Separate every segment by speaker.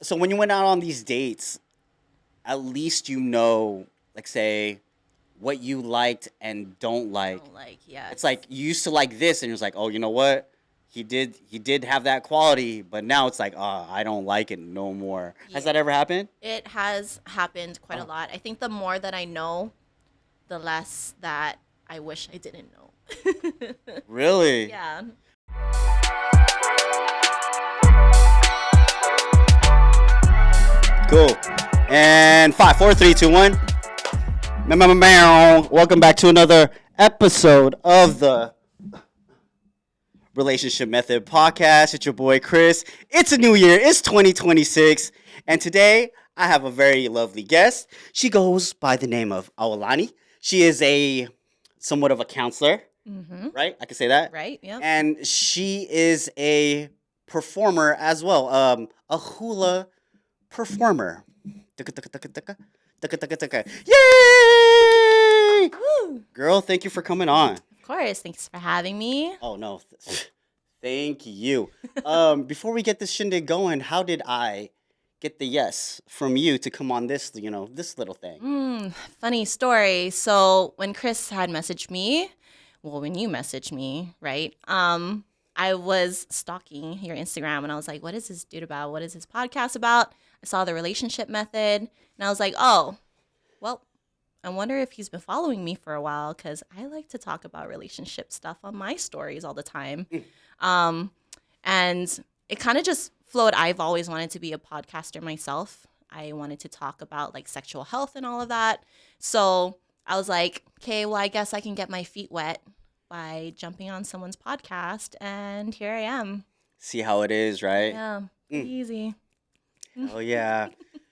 Speaker 1: so when you went out on these dates, at least you know, like say, what you liked and don't like.
Speaker 2: Don't like, yes.
Speaker 1: It's like you used to like this, and you're like, oh, you know what? He did have that quality, but now it's like, oh, I don't like it no more. Has
Speaker 2: Yeah.
Speaker 1: that ever happened?
Speaker 2: It has happened quite a
Speaker 1: Oh,
Speaker 2: lot. I think the more that I know, the less that I wish I didn't know.
Speaker 1: really?
Speaker 2: Yeah.
Speaker 1: Cool. And 5, 4, 3, 2, 1. Welcome back to another episode of the Relationship Method Podcast. It's your boy Chris. It's a new year. It's 2026. And today I have a very lovely guest. She goes by the name of Aulani. She is a somewhat of a counselor,
Speaker 2: Mm-hmm.
Speaker 1: right? I can say that.
Speaker 2: Right? Yep.
Speaker 1: And she is a performer as well, a hula performer. Yay!
Speaker 2: Woo!
Speaker 1: Girl, thank you for coming on.
Speaker 2: Of course. Thanks for having me.
Speaker 1: Oh no, thank you. Before we get this shindig going, how did I get the yes from you to come on this, this little thing?
Speaker 2: Funny story. So when Chris had messaged me, well, when you messaged me, right? I was stalking your Instagram and I was like, what is this dude about? What is his podcast about? I saw the relationship method and I was like, oh, well, I wonder if he's been following me for a while because I like to talk about relationship stuff on my stories all the time. And it kind of just flowed. I've always wanted to be a podcaster myself. I wanted to talk about like sexual health and all of that. So I was like, okay, well, I guess I can get my feet wet by jumping on someone's podcast. And here I am.
Speaker 1: See how it is, right?
Speaker 2: Yeah, pretty easy.
Speaker 1: Oh yeah.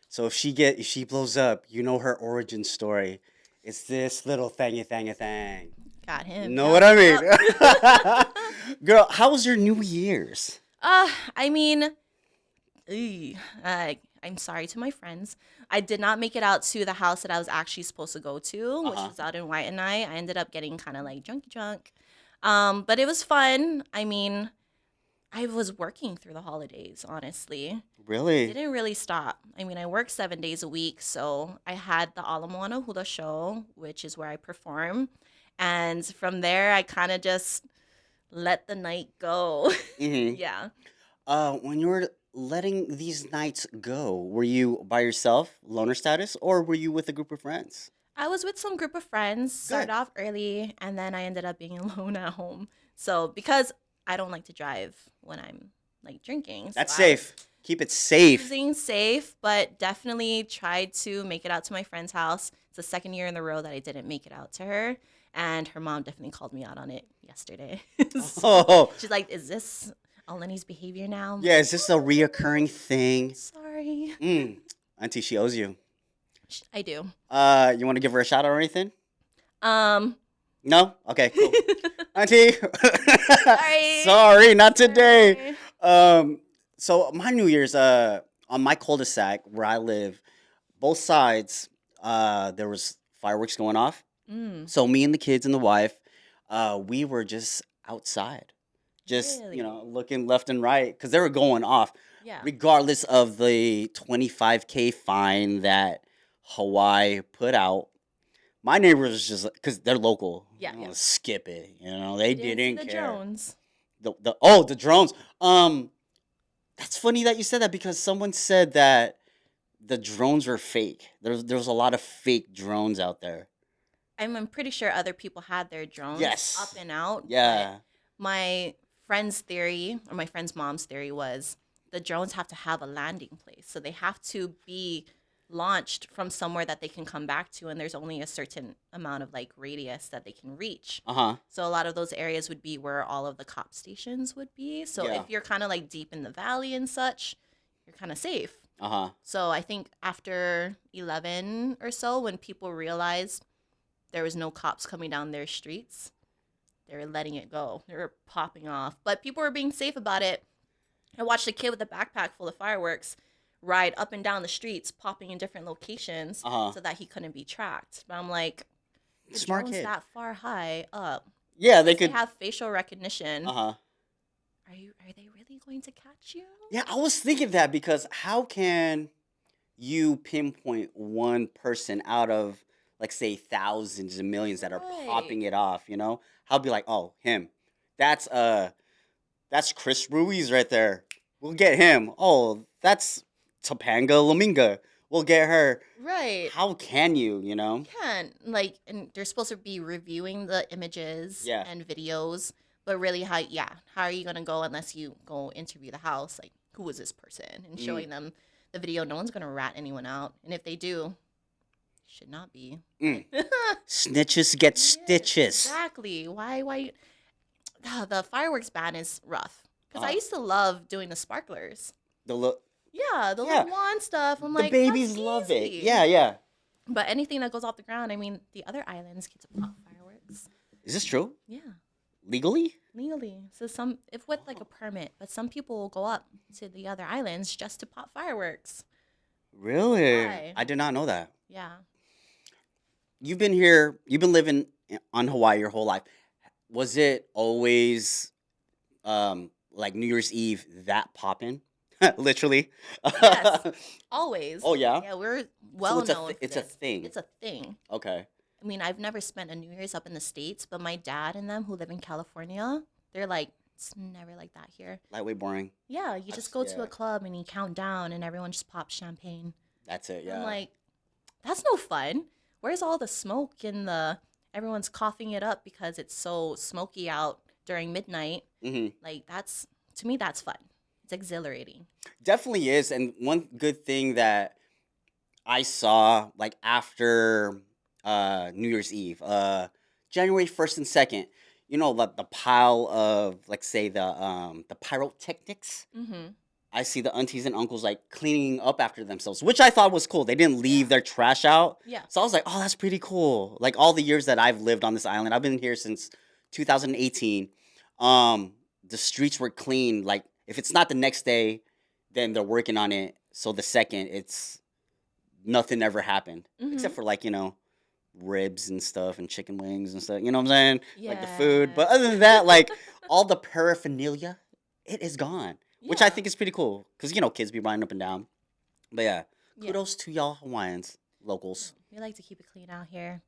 Speaker 1: So if she blows up, you know her origin story. It's this little thingy.
Speaker 2: Got him.
Speaker 1: Know
Speaker 2: Yep,
Speaker 1: what I
Speaker 2: yep.
Speaker 1: mean? Girl, how was your New Year's?
Speaker 2: I mean, I'm sorry to my friends. I did not make it out to the house that I was actually supposed to go to, which was out in Hawaiian. I ended up getting kind of like drunk. But it was fun. I mean, I was working through the holidays, honestly.
Speaker 1: Really?
Speaker 2: Didn't really stop. I mean, I work 7 days a week, so I had the Hula show, which is where I perform. And from there, I kind of just let the night go.
Speaker 1: Mm-hmm.
Speaker 2: Yeah.
Speaker 1: When you were letting these nights go, were you by yourself, loner status, or were you with a group of friends?
Speaker 2: I was with some group of friends, started
Speaker 1: Good.
Speaker 2: off early, and then I ended up being alone at home. So because I don't like to drive when I'm like drinking.
Speaker 1: That's
Speaker 2: so I was
Speaker 1: safe. Keep it safe.
Speaker 2: choosing safe, but definitely tried to make it out to my friend's house. It's the second year in a row that I didn't make it out to her. And her mom definitely called me out on it yesterday. So
Speaker 1: Oh,
Speaker 2: she's like, is this Aulani's behavior now? I'm
Speaker 1: yeah.
Speaker 2: like,
Speaker 1: Is this a reoccurring thing?
Speaker 2: sorry.
Speaker 1: Auntie, she owes you.
Speaker 2: I do.
Speaker 1: You want to give her a shout out or anything?
Speaker 2: Um,
Speaker 1: No? Okay, cool. Auntie.
Speaker 2: Sorry.
Speaker 1: Sorry, not today.
Speaker 2: Sorry.
Speaker 1: So my New Year's, on my cul-de-sac where I live, both sides, there was fireworks going off. So me and the kids and the wife, we were just outside, just
Speaker 2: Really?
Speaker 1: looking left and right because they were going off,
Speaker 2: Yeah.
Speaker 1: regardless of the 25K fine that Hawaii put out. My neighbors just because they're local,
Speaker 2: Yeah, yeah.
Speaker 1: skip it. They
Speaker 2: You didn't see
Speaker 1: didn't
Speaker 2: the
Speaker 1: care.
Speaker 2: drones.
Speaker 1: The drones. That's funny that you said that because someone said that the drones were fake. There was a lot of fake drones out there.
Speaker 2: I'm pretty sure other people had their drones
Speaker 1: Yes.
Speaker 2: up and out.
Speaker 1: Yeah.
Speaker 2: But my friend's theory, or my friend's mom's theory, was the drones have to have a landing place. So they have to be launched from somewhere that they can come back to. And there's only a certain amount of like radius that they can reach.
Speaker 1: Uh-huh.
Speaker 2: So a lot of those areas would be where all of the cop stations would be. So
Speaker 1: Yeah.
Speaker 2: if you're kind of like deep in the valley and such, you're kind of safe.
Speaker 1: Uh-huh.
Speaker 2: So I think after 11 or so, when people realized there was no cops coming down their streets, they were letting it go. They were popping off. But people were being safe about it. I watched a kid with a backpack full of fireworks ride up and down the streets, popping in different locations
Speaker 1: Uh-huh.
Speaker 2: so that he couldn't be tracked. But I'm like, the
Speaker 1: Smart
Speaker 2: drone's
Speaker 1: kid.
Speaker 2: that far high up.
Speaker 1: Yeah, they
Speaker 2: They
Speaker 1: could.
Speaker 2: have facial recognition.
Speaker 1: Uh-huh.
Speaker 2: are they really going to catch you?
Speaker 1: Yeah, I was thinking that because how can you pinpoint one person out of, like, say, thousands and millions that are
Speaker 2: Right.
Speaker 1: popping it off? I'll be like, oh, him. That's that's Chris Ruiz right there. We'll get him. Oh, that's Topanga Laminga. We'll get her.
Speaker 2: Right.
Speaker 1: How can you?
Speaker 2: Can't like, and they're supposed to be reviewing the images
Speaker 1: Yeah.
Speaker 2: and videos, but really, how are you gonna go unless you go interview the house? Like, who is this person? And
Speaker 1: Mm,
Speaker 2: showing them the video, no one's gonna rat anyone out, and if they do, should not be.
Speaker 1: mm. Snitches get
Speaker 2: Yeah,
Speaker 1: stitches.
Speaker 2: exactly. Why? The fireworks ban is rough because I
Speaker 1: Uh,
Speaker 2: used to love doing the sparklers.
Speaker 1: the look.
Speaker 2: Yeah, the
Speaker 1: Yeah,
Speaker 2: little wand stuff. I'm
Speaker 1: the
Speaker 2: like, that's
Speaker 1: babies love it.
Speaker 2: easy.
Speaker 1: Yeah, yeah.
Speaker 2: But anything that goes off the ground, I mean, the other islands get to pop fireworks.
Speaker 1: Is this true?
Speaker 2: Yeah,
Speaker 1: Legally?
Speaker 2: legally. So some, if with like a
Speaker 1: Oh,
Speaker 2: permit, but some people will go up to the other islands just to pop fireworks.
Speaker 1: really?
Speaker 2: Why?
Speaker 1: I did not know that.
Speaker 2: Yeah.
Speaker 1: You've been here. You've been living on Hawaii your whole life. Was it always like New Year's Eve that poppin'? Literally.
Speaker 2: Yes. Always.
Speaker 1: Oh yeah.
Speaker 2: Yeah, we're
Speaker 1: So
Speaker 2: well known for
Speaker 1: it's a
Speaker 2: this.
Speaker 1: thing.
Speaker 2: It's a thing.
Speaker 1: Okay.
Speaker 2: I mean, I've never spent a New Year's up in the States, but my dad and them who live in California, they're like, it's never like that here.
Speaker 1: Lightweight boring.
Speaker 2: Yeah, you just go to
Speaker 1: Yeah.
Speaker 2: a club and you count down and everyone just pops champagne.
Speaker 1: That's it.
Speaker 2: I'm
Speaker 1: Yeah.
Speaker 2: like, that's no fun. Where's all the smoke and everyone's coughing it up because it's so smoky out during midnight?
Speaker 1: Hmm.
Speaker 2: Like, to me, that's fun. It's exhilarating.
Speaker 1: Definitely is. And one good thing that I saw, like, after New Year's Eve, January 1st and 2nd, the pile of, like, say, the pyrotechnics.
Speaker 2: Mm-hmm.
Speaker 1: I see the aunties and uncles, like, cleaning up after themselves, which I thought was cool. They didn't leave
Speaker 2: Yeah.
Speaker 1: their trash out.
Speaker 2: Yeah.
Speaker 1: So I was like, oh, that's pretty cool. Like, all the years that I've lived on this island, I've been here since 2018. The streets were clean. Like, if it's not the next day, then they're working on it. So the second, it's nothing ever happened.
Speaker 2: Mm-hmm.
Speaker 1: Except for, like, ribs and stuff and chicken wings and stuff. You know what I'm saying? Like the food.
Speaker 2: Yeah.
Speaker 1: But other than that, like, all the paraphernalia, it is gone. Which I
Speaker 2: Yeah.
Speaker 1: think is pretty cool. Because, kids be running up and down. But yeah,
Speaker 2: Yeah.
Speaker 1: kudos to y'all Hawaiians, locals.
Speaker 2: We like to keep it clean out here.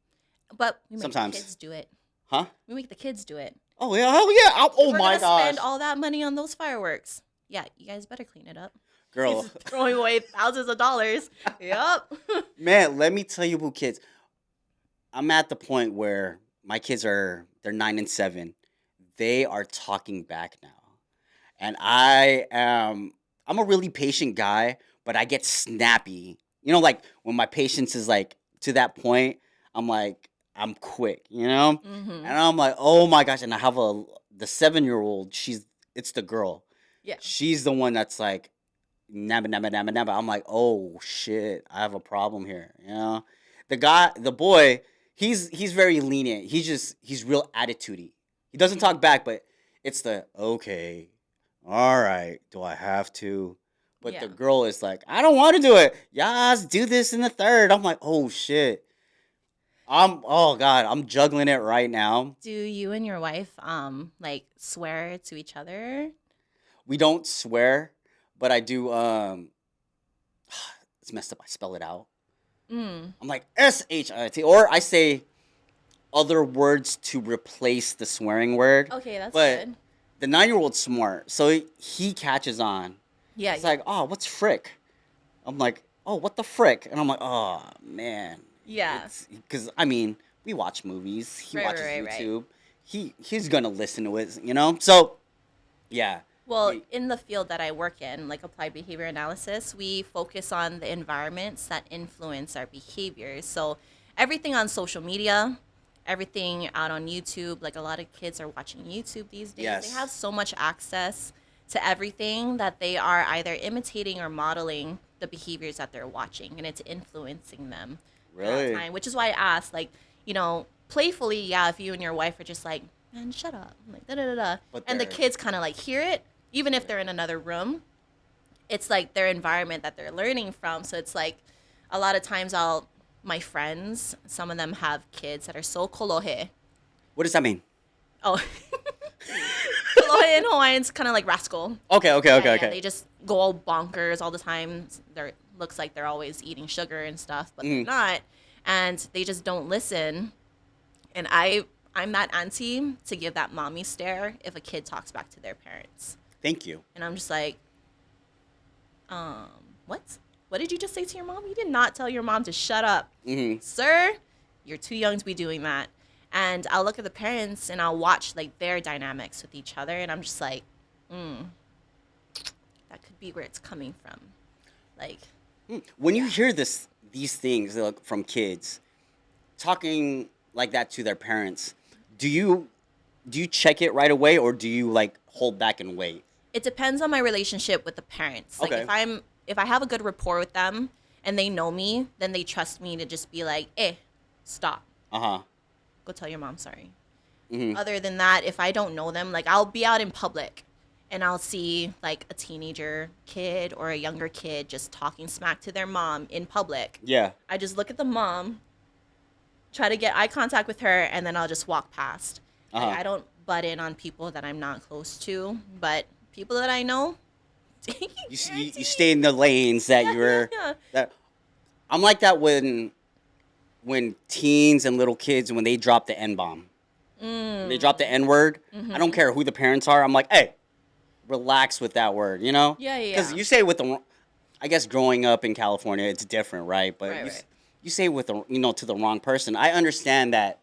Speaker 2: But we make
Speaker 1: Sometimes.
Speaker 2: the kids do it.
Speaker 1: Huh?
Speaker 2: We make the kids do it.
Speaker 1: Oh, yeah. Oh, yeah. Oh,
Speaker 2: If we're
Speaker 1: my
Speaker 2: gonna
Speaker 1: gosh.
Speaker 2: spend all that money on those fireworks. Yeah, you guys better clean it up.
Speaker 1: Girl,
Speaker 2: He's throwing away thousands of dollars. Yep.
Speaker 1: man, let me tell you about kids. I'm at the point where my kids they're 9 and 7. They are talking back now. And I'm a really patient guy, but I get snappy. Like, when my patience is, like, to that point, I'm like, I'm quick,
Speaker 2: Mm-hmm.
Speaker 1: And I'm like, oh my gosh. And I have the 7-year-old, it's the girl.
Speaker 2: Yeah.
Speaker 1: She's the one that's like, nabba, nabba, nabba, nabba. I'm like, oh shit, I have a problem here. The boy, he's very lenient. He's real attitudey. He doesn't talk back, but it's the, okay, all right, do I have to? But
Speaker 2: Yeah.
Speaker 1: the girl is like, I don't want to do it. Yes, do this in the third. I'm like, oh shit. Oh god, I'm juggling it right now.
Speaker 2: Do you and your wife like swear to each other?
Speaker 1: We don't swear, but I do. It's messed up. I spell it out.
Speaker 2: Mm.
Speaker 1: I'm like shit, or I say other words to replace the swearing word.
Speaker 2: Okay, that's
Speaker 1: But
Speaker 2: good.
Speaker 1: the 9-year-old's smart, so he catches on.
Speaker 2: Yeah.
Speaker 1: It's like, oh, what's frick? I'm like, oh, what the frick? And I'm like, oh man.
Speaker 2: Yeah.
Speaker 1: Because I mean, we watch movies. He
Speaker 2: Right,
Speaker 1: watches
Speaker 2: right.
Speaker 1: YouTube. He's gonna listen to it. So yeah.
Speaker 2: Well,
Speaker 1: We-
Speaker 2: in the field that I work in, like applied behavior analysis, we focus on the environments that influence our behaviors. So everything on social media, everything out on YouTube, like a lot of kids are watching YouTube these days.
Speaker 1: Yes.
Speaker 2: They have so much access to everything that they are either imitating or modeling the behaviors that they're watching, and it's influencing them. at that
Speaker 1: Really?
Speaker 2: time, which is why I asked, like, playfully, yeah, if you and your wife are just like, man, shut up, like, da da da da,
Speaker 1: But
Speaker 2: and the
Speaker 1: they're-
Speaker 2: kids kind of like hear it, even if they're in another room, it's like their environment that they're learning from. So it's like a lot of times my friends, some of them have kids that are so kolohe.
Speaker 1: What does that mean?
Speaker 2: Oh, Aloha in Hawaiian's kind of like rascal.
Speaker 1: Okay.
Speaker 2: Yeah, they just go all bonkers all the time. They're looks like they're always eating sugar and stuff, but they're not. And they just don't listen. And I'm that auntie to give that mommy stare if a kid talks back to their parents.
Speaker 1: Thank you.
Speaker 2: And I'm just like, what? What did you just say to your mom? You did not tell your mom to shut up. Sir, you're too young to be doing that. And I'll look at the parents and I'll watch like their dynamics with each other. And I'm just like, that could be where it's coming from. Like,
Speaker 1: when you hear these things like, from kids talking like that to their parents, do you check it right away, or do you like hold back and wait?
Speaker 2: it depends on my relationship with the parents. Like
Speaker 1: Okay.
Speaker 2: if I have a good rapport with them and they know me, then they trust me to just be like, stop.
Speaker 1: Uh-huh.
Speaker 2: Go tell your mom sorry.
Speaker 1: Mm-hmm.
Speaker 2: Other than that, if I don't know them, like I'll be out in public and I'll see like a teenager kid or a younger kid just talking smack to their mom in public.
Speaker 1: Yeah.
Speaker 2: I just look at the mom, try to get eye contact with her, and then I'll just walk past.
Speaker 1: Uh-huh.
Speaker 2: Like, I don't butt in on people that I'm not close to, but people that I know,
Speaker 1: You stay in the lanes that you're.
Speaker 2: yeah.
Speaker 1: That I'm like that when teens and little kids when they drop the N bomb. They drop the N word.
Speaker 2: Mm-hmm.
Speaker 1: I don't care who the parents are. I'm like, hey, relax with that word, you know?
Speaker 2: Yeah.
Speaker 1: Because you say with the, I guess growing up in California, it's different, right? But
Speaker 2: Right.
Speaker 1: you say with the, to the wrong person. I understand that,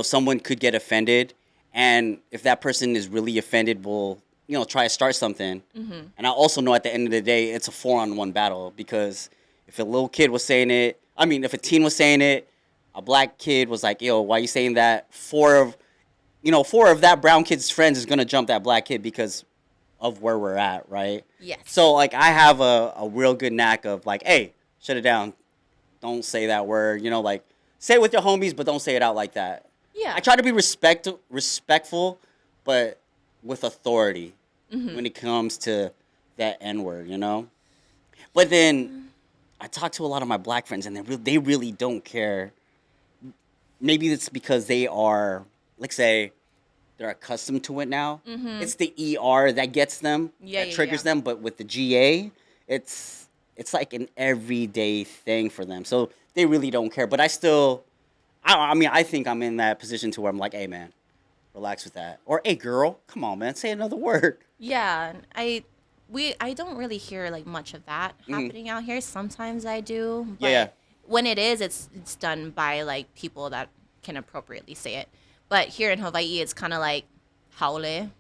Speaker 1: someone could get offended, and if that person is really offended, will try to start something.
Speaker 2: Mm-hmm.
Speaker 1: And I also know at the end of the day, it's a 4-on-1 battle, because if a little kid was saying it, if a teen was saying it, a black kid was like, yo, why you saying that? Four of that brown kid's friends is gonna jump that black kid because of where we're at, right?
Speaker 2: Yes.
Speaker 1: So like I have a real good knack of like, hey, shut it down. Don't say that word. Like say it with your homies, but don't say it out like that.
Speaker 2: Yeah.
Speaker 1: I try to be respectful, but with authority when it comes to that N word, But then I talk to a lot of my black friends, and they really don't care. Maybe it's because they are, like, say, they're accustomed to it now.
Speaker 2: Mm-hmm.
Speaker 1: It's the ER that gets them, that triggers them. But with the GA, it's like an everyday thing for them. So they really don't care. But I think I'm in that position to where I'm like, hey, man, relax with that. Or, hey, girl, come on, man, say another word.
Speaker 2: Yeah. I don't really hear like much of that happening out here. Sometimes I do. But
Speaker 1: Yeah.
Speaker 2: when it is, it's done by like people that can appropriately say it. But here in Hawaii, it's kind of like haole.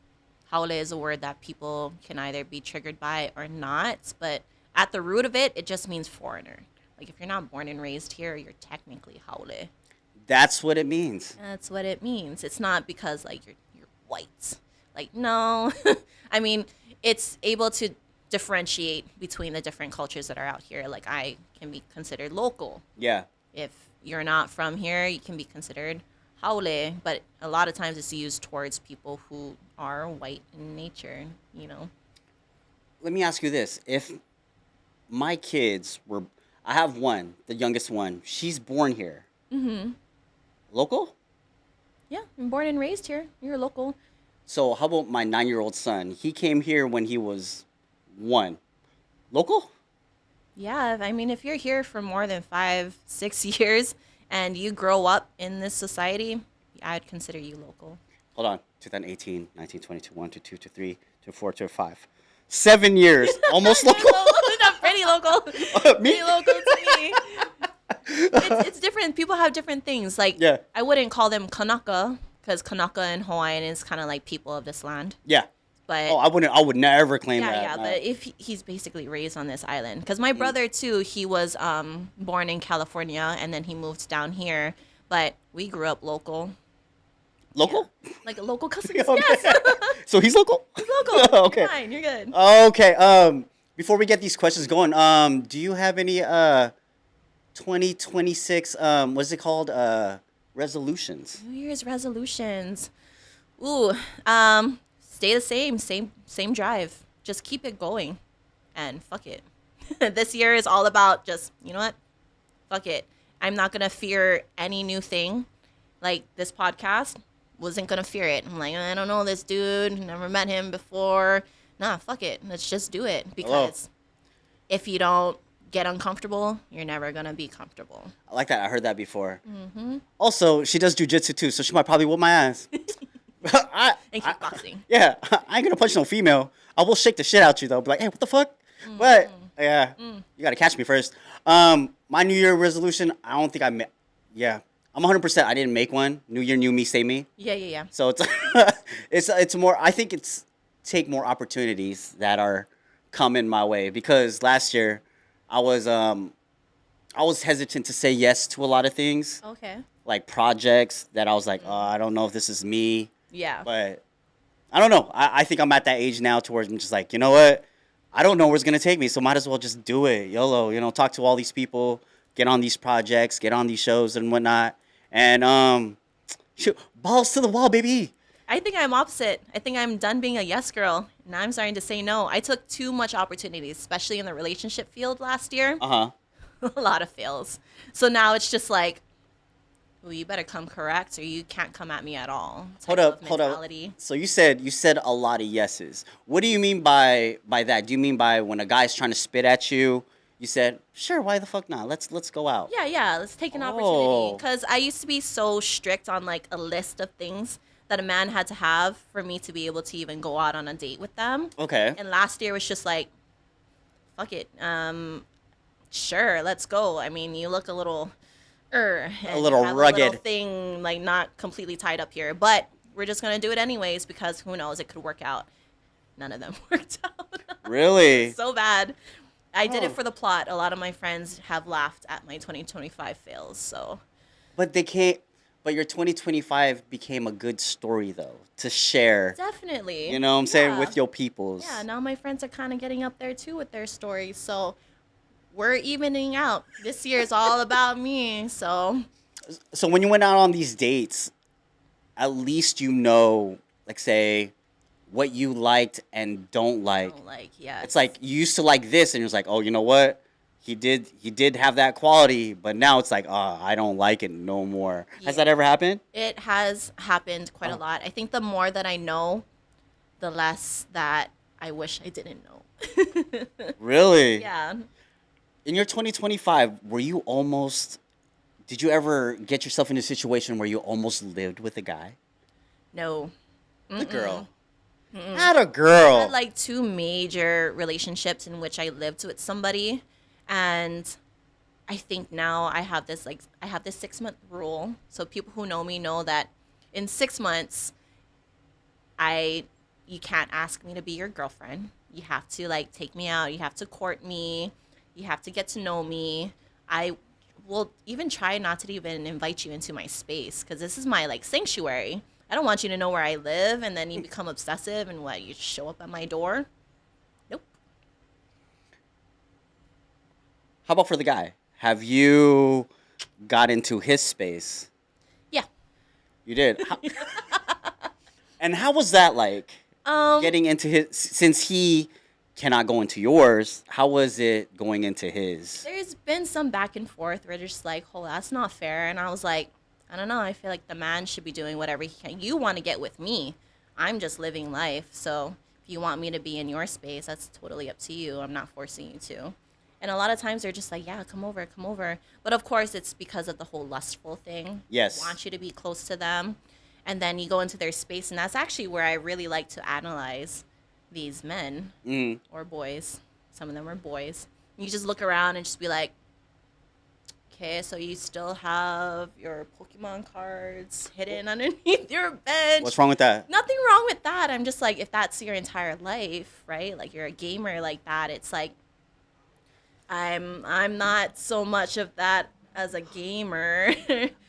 Speaker 2: Haole is a word that people can either be triggered by or not. But at the root of it, it just means foreigner. Like if you're not born and raised here, you're technically haole.
Speaker 1: That's what it means.
Speaker 2: That's what it means. It's not because like you're white. Like no. It's able to differentiate between the different cultures that are out here. Like I can be considered local.
Speaker 1: Yeah.
Speaker 2: If you're not from here, you can be considered haole, but a lot of times it's used towards people who are white in nature,
Speaker 1: Let me ask you this. If my kids were, I have one, the youngest one, she's born here.
Speaker 2: Mm-hmm.
Speaker 1: Local?
Speaker 2: Yeah, I'm born and raised here. You're local.
Speaker 1: So how about my 9-year-old son? He came here when he was 1. Local?
Speaker 2: Yeah, if you're here for more than 5-6 years and you grow up in this society, I'd consider you local.
Speaker 1: Hold on. 2018, 19, 20, 21, 22, 23, 24, 25. 7 years. Almost local.
Speaker 2: Not pretty local.
Speaker 1: Me?
Speaker 2: Pretty local to me. It's different. People have different things. Like,
Speaker 1: Yeah.
Speaker 2: I wouldn't call them Kanaka, because Kanaka in Hawaiian is kind of like people of this land.
Speaker 1: Yeah.
Speaker 2: But
Speaker 1: Oh, I would never claim that.
Speaker 2: yeah.
Speaker 1: No.
Speaker 2: But if he's basically raised on this island, because my brother too, he was born in California and then he moved down here. But we grew up local,
Speaker 1: Local?
Speaker 2: like a local cousins.
Speaker 1: Okay.
Speaker 2: Yes,
Speaker 1: So he's local?
Speaker 2: he's local.
Speaker 1: Okay.
Speaker 2: You're fine. You're good.
Speaker 1: Okay. Before we get these questions going, do you have any 2026 what's it called? Resolutions?
Speaker 2: New Year's resolutions. Ooh, stay the same drive. Just keep it going, and fuck it. This year is all about just, you know what? Fuck it. I'm not gonna fear any new thing. Like this podcast, wasn't gonna fear it. I'm like, I don't know this dude, never met him before. Nah, fuck it, let's just do it, because if you don't get uncomfortable, you're never gonna be comfortable.
Speaker 1: I like that. I heard that before. Mm-hmm. Also, she does jujitsu too, so she might probably whoop my ass.
Speaker 2: And kickboxing.
Speaker 1: Yeah, I ain't gonna punch no female. I will shake the shit out you though. Be like, hey, what the fuck? But yeah, you gotta catch me first. My New Year resolution, I don't think I met. Yeah, I'm 100%. I didn't make one. New Year, new me, say me.
Speaker 2: Yeah.
Speaker 1: So it's it's more. I think it's take more opportunities that are coming my way, because last year I was hesitant to say yes to a lot of things.
Speaker 2: Okay.
Speaker 1: Like projects that I was like, oh, I don't know if this is me.
Speaker 2: Yeah.
Speaker 1: But I don't know. I think I'm at that age now towards I'm just like, you know what? I don't know where it's going to take me, so might as well just do it. YOLO, talk to all these people, get on these projects, get on these shows and whatnot. And shoot, balls to the wall, baby.
Speaker 2: I think I'm opposite. I think I'm done being a yes girl. Now I'm starting to say no. I took too much opportunities, especially in the relationship field last year.
Speaker 1: Uh-huh.
Speaker 2: A lot of fails. So now it's just like, well, you better come correct or you can't come at me at all.
Speaker 1: Hold up. So you said a lot of yeses. What do you mean by that? Do you mean by when a guy's trying to spit at you, you said, sure, why the fuck not? Let's go out.
Speaker 2: Yeah, let's take an opportunity. Because I used to be so strict on like a list of things that a man had to have for me to be able to even go out on a date with them.
Speaker 1: Okay.
Speaker 2: And last year was just like, fuck it. Sure, let's go. I mean, you look a little
Speaker 1: a little rugged.
Speaker 2: A little thing like not completely tied up here, but we're just gonna do it anyways because who knows, it could work out. None of them worked out.
Speaker 1: Really?
Speaker 2: So bad. I did it for the plot. A lot of my friends have laughed at my 2025 fails. So.
Speaker 1: But they can't. But your 2025 became a good story though to share.
Speaker 2: Definitely.
Speaker 1: You know what I'm saying, with your peoples.
Speaker 2: Yeah. Now my friends are kind of getting up there too with their stories. So. We're evening out. This year is all about me, so
Speaker 1: when you went out on these dates, at least like say, what you liked and don't like.
Speaker 2: Yeah.
Speaker 1: It's like you used to like this, and you're like, oh, you know what? He did have that quality, but now it's like, oh, I don't like it no more. Yeah. Has that ever happened?
Speaker 2: It has happened quite a lot. I think the more that I know, the less that I wish I didn't know.
Speaker 1: Really?
Speaker 2: Yeah.
Speaker 1: In your 2025, did you ever get yourself in a situation where you almost lived with a guy?
Speaker 2: No.
Speaker 1: The girl. Not a girl.
Speaker 2: I had like 2 major relationships in which I lived with somebody. And I think now I have this 6-month rule. So people who know me know that in 6 months, you can't ask me to be your girlfriend. You have to like take me out. You have to court me. You have to get to know me. I will even try not to even invite you into my space because this is my like sanctuary. I don't want you to know where I live and then you become obsessive and you show up at my door. Nope.
Speaker 1: How about for the guy? Have you got into his space?
Speaker 2: Yeah.
Speaker 1: You did? And how was that like? Getting into his, since he cannot go into yours, how was it going into his?
Speaker 2: There's been some back and forth where just like, oh, that's not fair. And I was like, I don't know. I feel like the man should be doing whatever he can. You want to get with me. I'm just living life. So if you want me to be in your space, that's totally up to you. I'm not forcing you to. And a lot of times they're just like, yeah, come over. But of course, it's because of the whole lustful thing.
Speaker 1: Yes.
Speaker 2: They want you to be close to them. And then you go into their space. And that's actually where I really like to analyze these men or boys. Some of them are boys. You just look around and just be like, okay, so you still have your Pokemon cards hidden underneath your bench.
Speaker 1: What's wrong with that?
Speaker 2: Nothing wrong with that. I'm just like, if that's your entire life, right? Like you're a gamer like that, it's like I'm not so much of that as a gamer.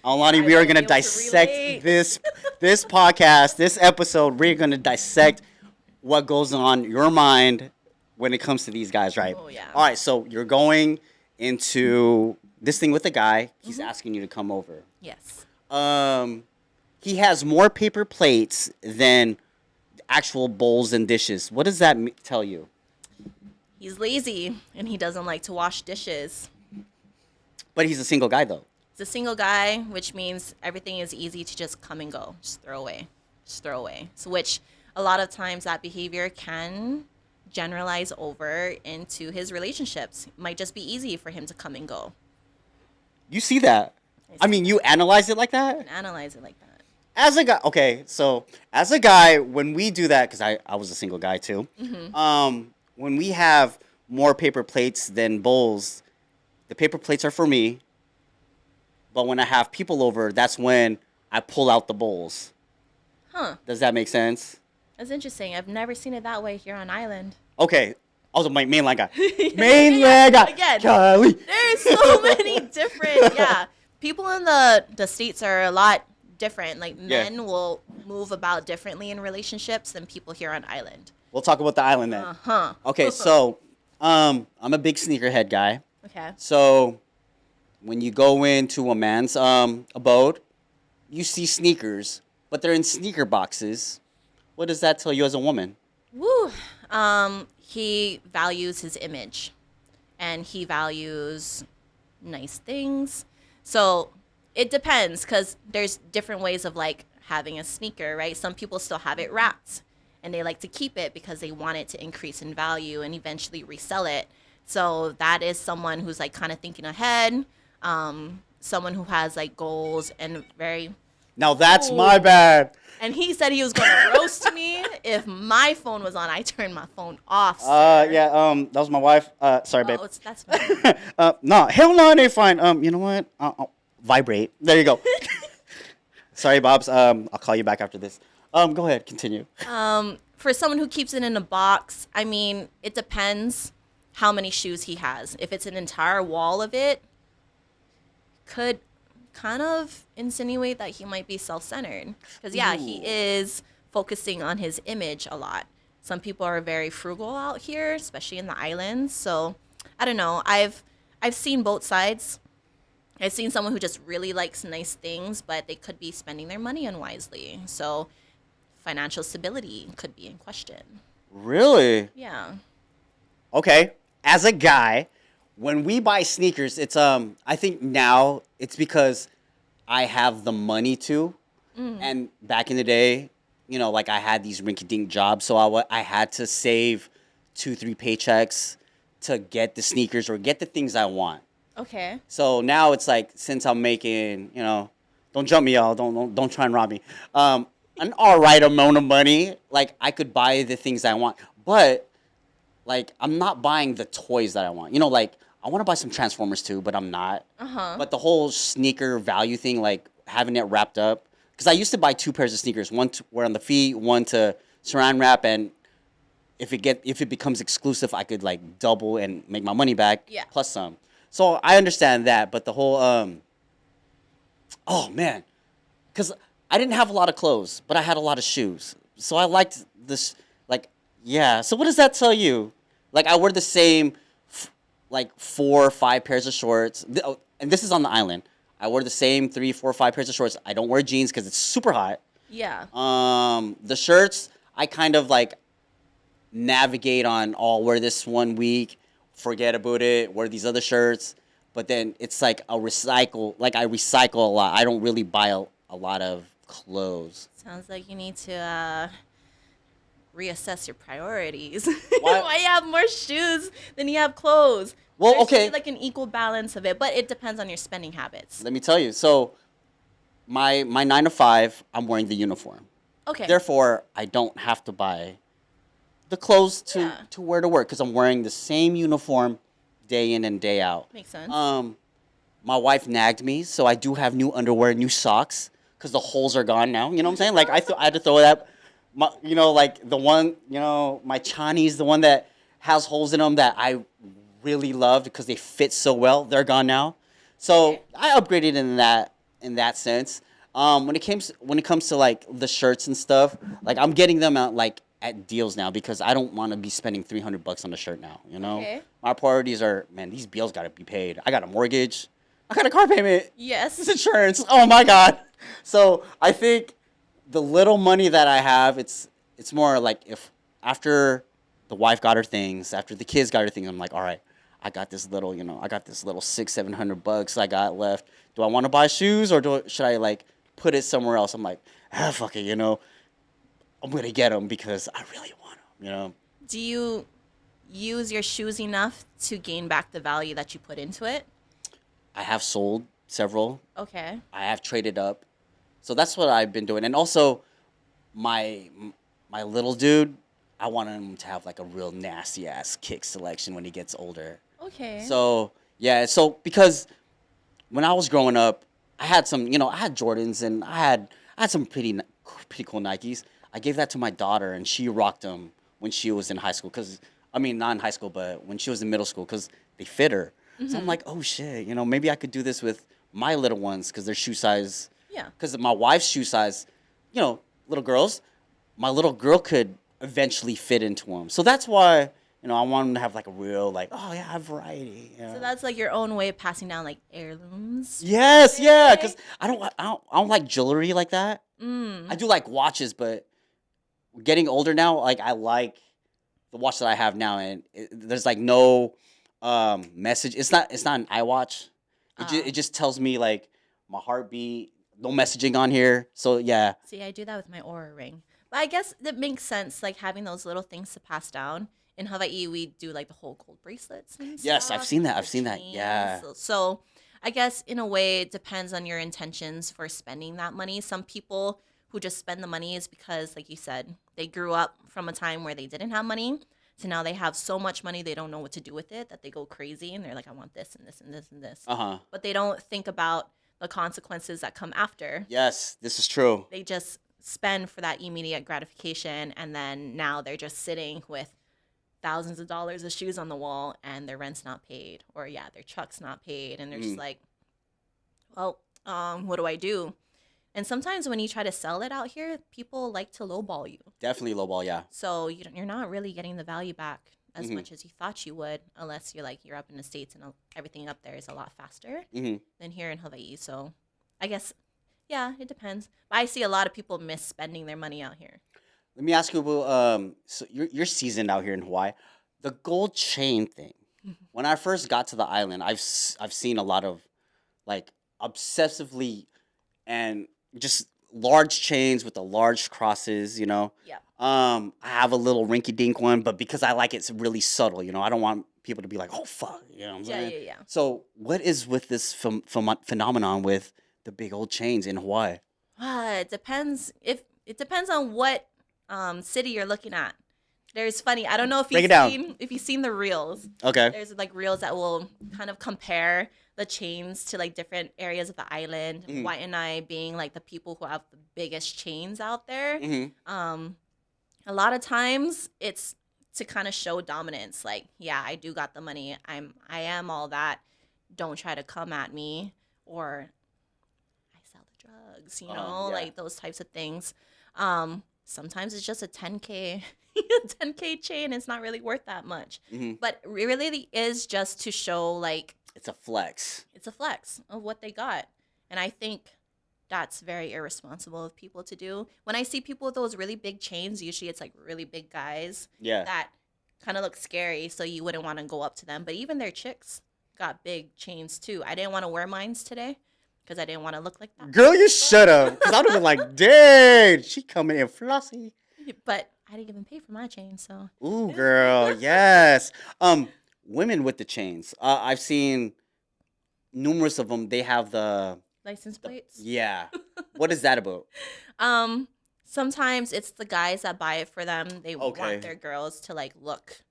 Speaker 1: Aulani, we are gonna dissect this podcast, this episode. We're gonna dissect what goes on your mind when it comes to these guys, right?
Speaker 2: Oh, yeah.
Speaker 1: All right, so you're going into this thing with a guy. He's asking you to come over.
Speaker 2: Yes.
Speaker 1: He has more paper plates than actual bowls and dishes. What does that tell you?
Speaker 2: He's lazy, and he doesn't like to wash dishes.
Speaker 1: But he's a single guy, though.
Speaker 2: He's a single guy, which means everything is easy to just come and go, just throw away, just throw away. So which a lot of times that behavior can generalize over into his relationships. It might just be easy for him to come and go.
Speaker 1: You see that? I mean, you analyze it like that?
Speaker 2: And analyze it like that.
Speaker 1: As a guy, okay, so as a guy, when we do that, because I was a single guy too, when we have more paper plates than bowls, the paper plates are for me. But when I have people over, that's when I pull out the bowls.
Speaker 2: Huh.
Speaker 1: Does that make sense?
Speaker 2: That's interesting. I've never seen it that way here on island.
Speaker 1: Okay. Also, my mainland guy. Mainland guy.
Speaker 2: Again,
Speaker 1: Golly.
Speaker 2: there's so many different, people in the States are a lot different. Like, men will move about differently in relationships than people here on island.
Speaker 1: We'll talk about the island then.
Speaker 2: Uh-huh.
Speaker 1: Okay, so I'm a big sneakerhead guy.
Speaker 2: Okay.
Speaker 1: So when you go into a man's abode, you see sneakers, but they're in sneaker boxes. What does that tell you as a woman?
Speaker 2: Woo. He values his image, and he values nice things. So it depends, because there's different ways of like having a sneaker, right? Some people still have it wrapped, and they like to keep it because they want it to increase in value and eventually resell it. So that is someone who's like kind of thinking ahead, someone who has like goals and very.
Speaker 1: Now that's my bad.
Speaker 2: And he said he was going to roast me if my phone was on. I turned my phone off.
Speaker 1: Yeah, that was my wife. Sorry, babe.
Speaker 2: That's fine.
Speaker 1: No, hell no, it ain't fine. You know what? I'll vibrate. There you go. Sorry, Bobs. I'll call you back after this. Go ahead, continue.
Speaker 2: For someone who keeps it in a box, I mean, it depends how many shoes he has. If it's an entire wall of it, could kind of insinuate that he might be self-centered. Because, he is focusing on his image a lot. Some people are very frugal out here, especially in the islands. So, I don't know. I've seen both sides. I've seen someone who just really likes nice things, but they could be spending their money unwisely. So, financial stability could be in question.
Speaker 1: Really?
Speaker 2: Yeah.
Speaker 1: Okay. As a guy, when we buy sneakers, it's I think now it's because I have the money to. And back in the day, you know, like I had these rinky-dink jobs, so I had to save 2-3 paychecks to get the sneakers or get the things I want.
Speaker 2: Okay.
Speaker 1: So now it's like, since I'm making, you know, don't jump me, y'all. Don't try and rob me. An all right amount of money, like I could buy the things I want, but like I'm not buying the toys that I want. You know, like I want to buy some Transformers too, but I'm not. But the whole sneaker value thing, like having it wrapped up, because I used to buy 2 pairs of sneakers, one to wear on the feet, one to saran wrap, and if it becomes exclusive, I could like double and make my money back plus some. So I understand that, but the whole oh man, because I didn't have a lot of clothes, but I had a lot of shoes. So I liked this, like, yeah. So what does that tell you? Like, I wear the same, like, 4 or 5 pairs of shorts. And this is on the island. I wear the same 3, 4, 5 pairs of shorts. I don't wear jeans because it's super hot.
Speaker 2: Yeah.
Speaker 1: The shirts, I kind of, like, navigate on, oh, I'll wear this one week, forget about it, wear these other shirts. But then it's like I recycle a lot. I don't really buy a lot of clothes.
Speaker 2: Sounds like you need to reassess your priorities.
Speaker 1: Why?
Speaker 2: Why you have more shoes than you have clothes?
Speaker 1: Well,
Speaker 2: there
Speaker 1: okay.
Speaker 2: should be like an equal balance of it, but it depends on your spending habits.
Speaker 1: Let me tell you. So my 9 to 5, I'm wearing the uniform.
Speaker 2: Okay.
Speaker 1: Therefore, I don't have to buy the clothes to wear to work because I'm wearing the same uniform day in and day out.
Speaker 2: Makes sense.
Speaker 1: My wife nagged me, so I do have new underwear, new socks, because the holes are gone now. You know what I'm saying? Like, I had to throw that, like the one, my Chani's, the one that has holes in them that I really loved because they fit so well. They're gone now. So I upgraded in that sense. When it comes to like the shirts and stuff, like I'm getting them at deals now because I don't want to be spending $300 on a shirt now.
Speaker 2: Okay.
Speaker 1: My priorities are, man, these bills got to be paid. I got a mortgage. I got a car payment.
Speaker 2: Yes.
Speaker 1: This insurance. Oh my God. So I think the little money that I have, it's more like if after the wife got her things, after the kids got her things, I'm like, all right, I got this little, I got this little $600-700 I got left. Do I want to buy shoes or should I like put it somewhere else? I'm like, fuck it, I'm gonna get them because I really want them.
Speaker 2: Do you use your shoes enough to gain back the value that you put into it?
Speaker 1: I have sold several.
Speaker 2: Okay.
Speaker 1: I have traded up, so that's what I've been doing. And also, my my little dude, I want him to have like a real nasty ass kick selection when he gets older.
Speaker 2: Okay.
Speaker 1: So yeah, so because when I was growing up, I had some, I had Jordans and I had some pretty cool Nikes. I gave that to my daughter and she rocked them when she was in high school. Cause I mean, not in high school, but when she was in middle school, cause they fit her. So I'm like, oh shit, maybe I could do this with my little ones, cause their shoe size.
Speaker 2: Yeah.
Speaker 1: Cause my wife's shoe size, little girls, my little girl could eventually fit into them. So that's why. I want them to have like a real, like, oh yeah, I have variety.
Speaker 2: So that's like your own way of passing down like heirlooms.
Speaker 1: Yes, yeah, because I don't like jewelry like that.
Speaker 2: Mm.
Speaker 1: I do like watches, but getting older now, like I like the watch that I have now, and there's like no message. It's not an iWatch. It just tells me like my heartbeat. No messaging on here. So yeah.
Speaker 2: See, I do that with my Aura ring. But I guess that makes sense, like having those little things to pass down. In Hawaii, we do like the whole gold bracelets and
Speaker 1: Yes,
Speaker 2: stuff,
Speaker 1: I've seen that.
Speaker 2: the
Speaker 1: I've seen that.
Speaker 2: chains.
Speaker 1: Yeah.
Speaker 2: So I guess in a way, it depends on your intentions for spending that money. Some people who just spend the money is because, like you said, they grew up from a time where they didn't have money. So now they have so much money, they don't know what to do with it, that they go crazy and they're like, I want this and this and this and this. But they don't think about the consequences that come after.
Speaker 1: Yes, this is true.
Speaker 2: They just spend for that immediate gratification, and then now they're just sitting with thousands of dollars of shoes on the wall and their rent's not paid, or their truck's not paid, and they're just like, well, what do I do? And sometimes when you try to sell it out here, people like to lowball you.
Speaker 1: Definitely lowball, yeah.
Speaker 2: So you're not really getting the value back as much as you thought you would, unless you're up in the States and everything up there is a lot faster than here in Hawaii. So I guess, yeah, it depends. But I see a lot of people miss spending their money out here.
Speaker 1: Let me ask you about so you're seasoned out here in Hawaii. The gold chain thing. When I first got to the island, I've seen a lot of like obsessively and just large chains with the large crosses,
Speaker 2: Yeah.
Speaker 1: I have a little rinky dink one, but because I like it's really subtle, I don't want people to be like, oh fuck, you know what I'm saying?
Speaker 2: Yeah.
Speaker 1: So what is with this phenomenon with the big old chains in Hawaii?
Speaker 2: It depends it depends on what city you're looking at. There's funny. I don't know if you've seen the reels.
Speaker 1: Okay.
Speaker 2: There's like reels that will kind of compare the chains to like different areas of the island. White and I being like the people who have the biggest chains out there. A lot of times it's to kind of show dominance. Like, yeah, I do got the money. I am all that. Don't try to come at me, or I sell the drugs. Like those types of things. Sometimes it's just a 10K 10K chain. It's not really worth that much. But it really is just to show like
Speaker 1: it's a flex.
Speaker 2: It's a flex of what they got. And I think that's very irresponsible of people to do. When I see people with those really big chains, usually it's like really big guys that kind of look scary, so you wouldn't want to go up to them. But even their chicks got big chains too. I didn't want to wear mines today because I didn't want to look like that.
Speaker 1: Girl, you shut up. Because I would have been like, dang, she coming in flossy.
Speaker 2: But I didn't even pay for my chain, so.
Speaker 1: Ooh, girl, yes. Women with the chains. I've seen numerous of them. They have the
Speaker 2: license plates.
Speaker 1: Yeah. What is that about?
Speaker 2: Sometimes it's the guys that buy it for them. They want their girls to like look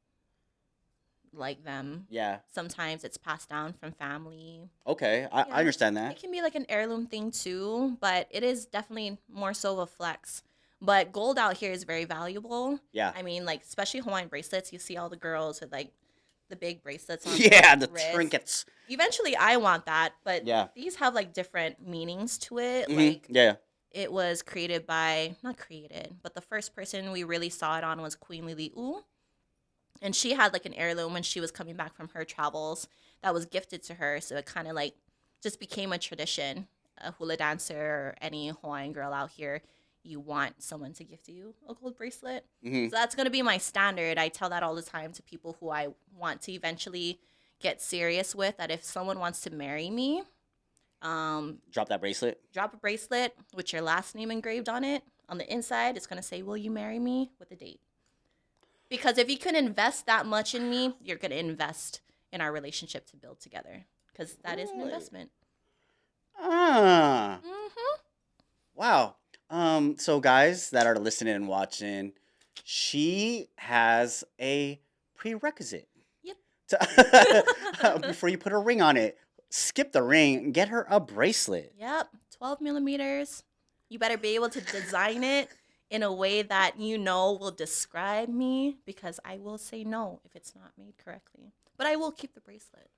Speaker 2: like them.
Speaker 1: Yeah.
Speaker 2: Sometimes it's passed down from family.
Speaker 1: Okay, I understand that.
Speaker 2: It can be like an heirloom thing too, but it is definitely more so of a flex. But gold out here is very valuable.
Speaker 1: Yeah.
Speaker 2: I mean, like, especially Hawaiian bracelets. You see all the girls with like the big bracelets on
Speaker 1: the
Speaker 2: wrist.
Speaker 1: trinkets.
Speaker 2: Eventually, I want that, but these have like different meanings to it. Like, it was created by, not created, but the first person we really saw it on was Queen Lili'u. And she had like an heirloom when she was coming back from her travels that was gifted to her. So it kind of like just became a tradition. A hula dancer or any Hawaiian girl out here, you want someone to gift you a gold bracelet. So that's going to be my standard. I tell that all the time to people who I want to eventually get serious with. That if someone wants to marry me,
Speaker 1: Drop that bracelet.
Speaker 2: drop a bracelet with your last name engraved on it. On the inside, it's gonna say, "Will you marry me?" with a date. Because if you can invest that much in me, you're gonna invest in our relationship to build together. Because that is an
Speaker 1: Really?
Speaker 2: investment.
Speaker 1: Ah,
Speaker 2: Mm-hmm.
Speaker 1: wow. So guys that are listening and watching, she has a prerequisite
Speaker 2: Yep.
Speaker 1: before you put a ring on it. Skip the ring and get her a bracelet.
Speaker 2: Yep. 12 millimeters. You better be able to design it in a way that you know will describe me, because I will say no if it's not made correctly. But I will keep the bracelet.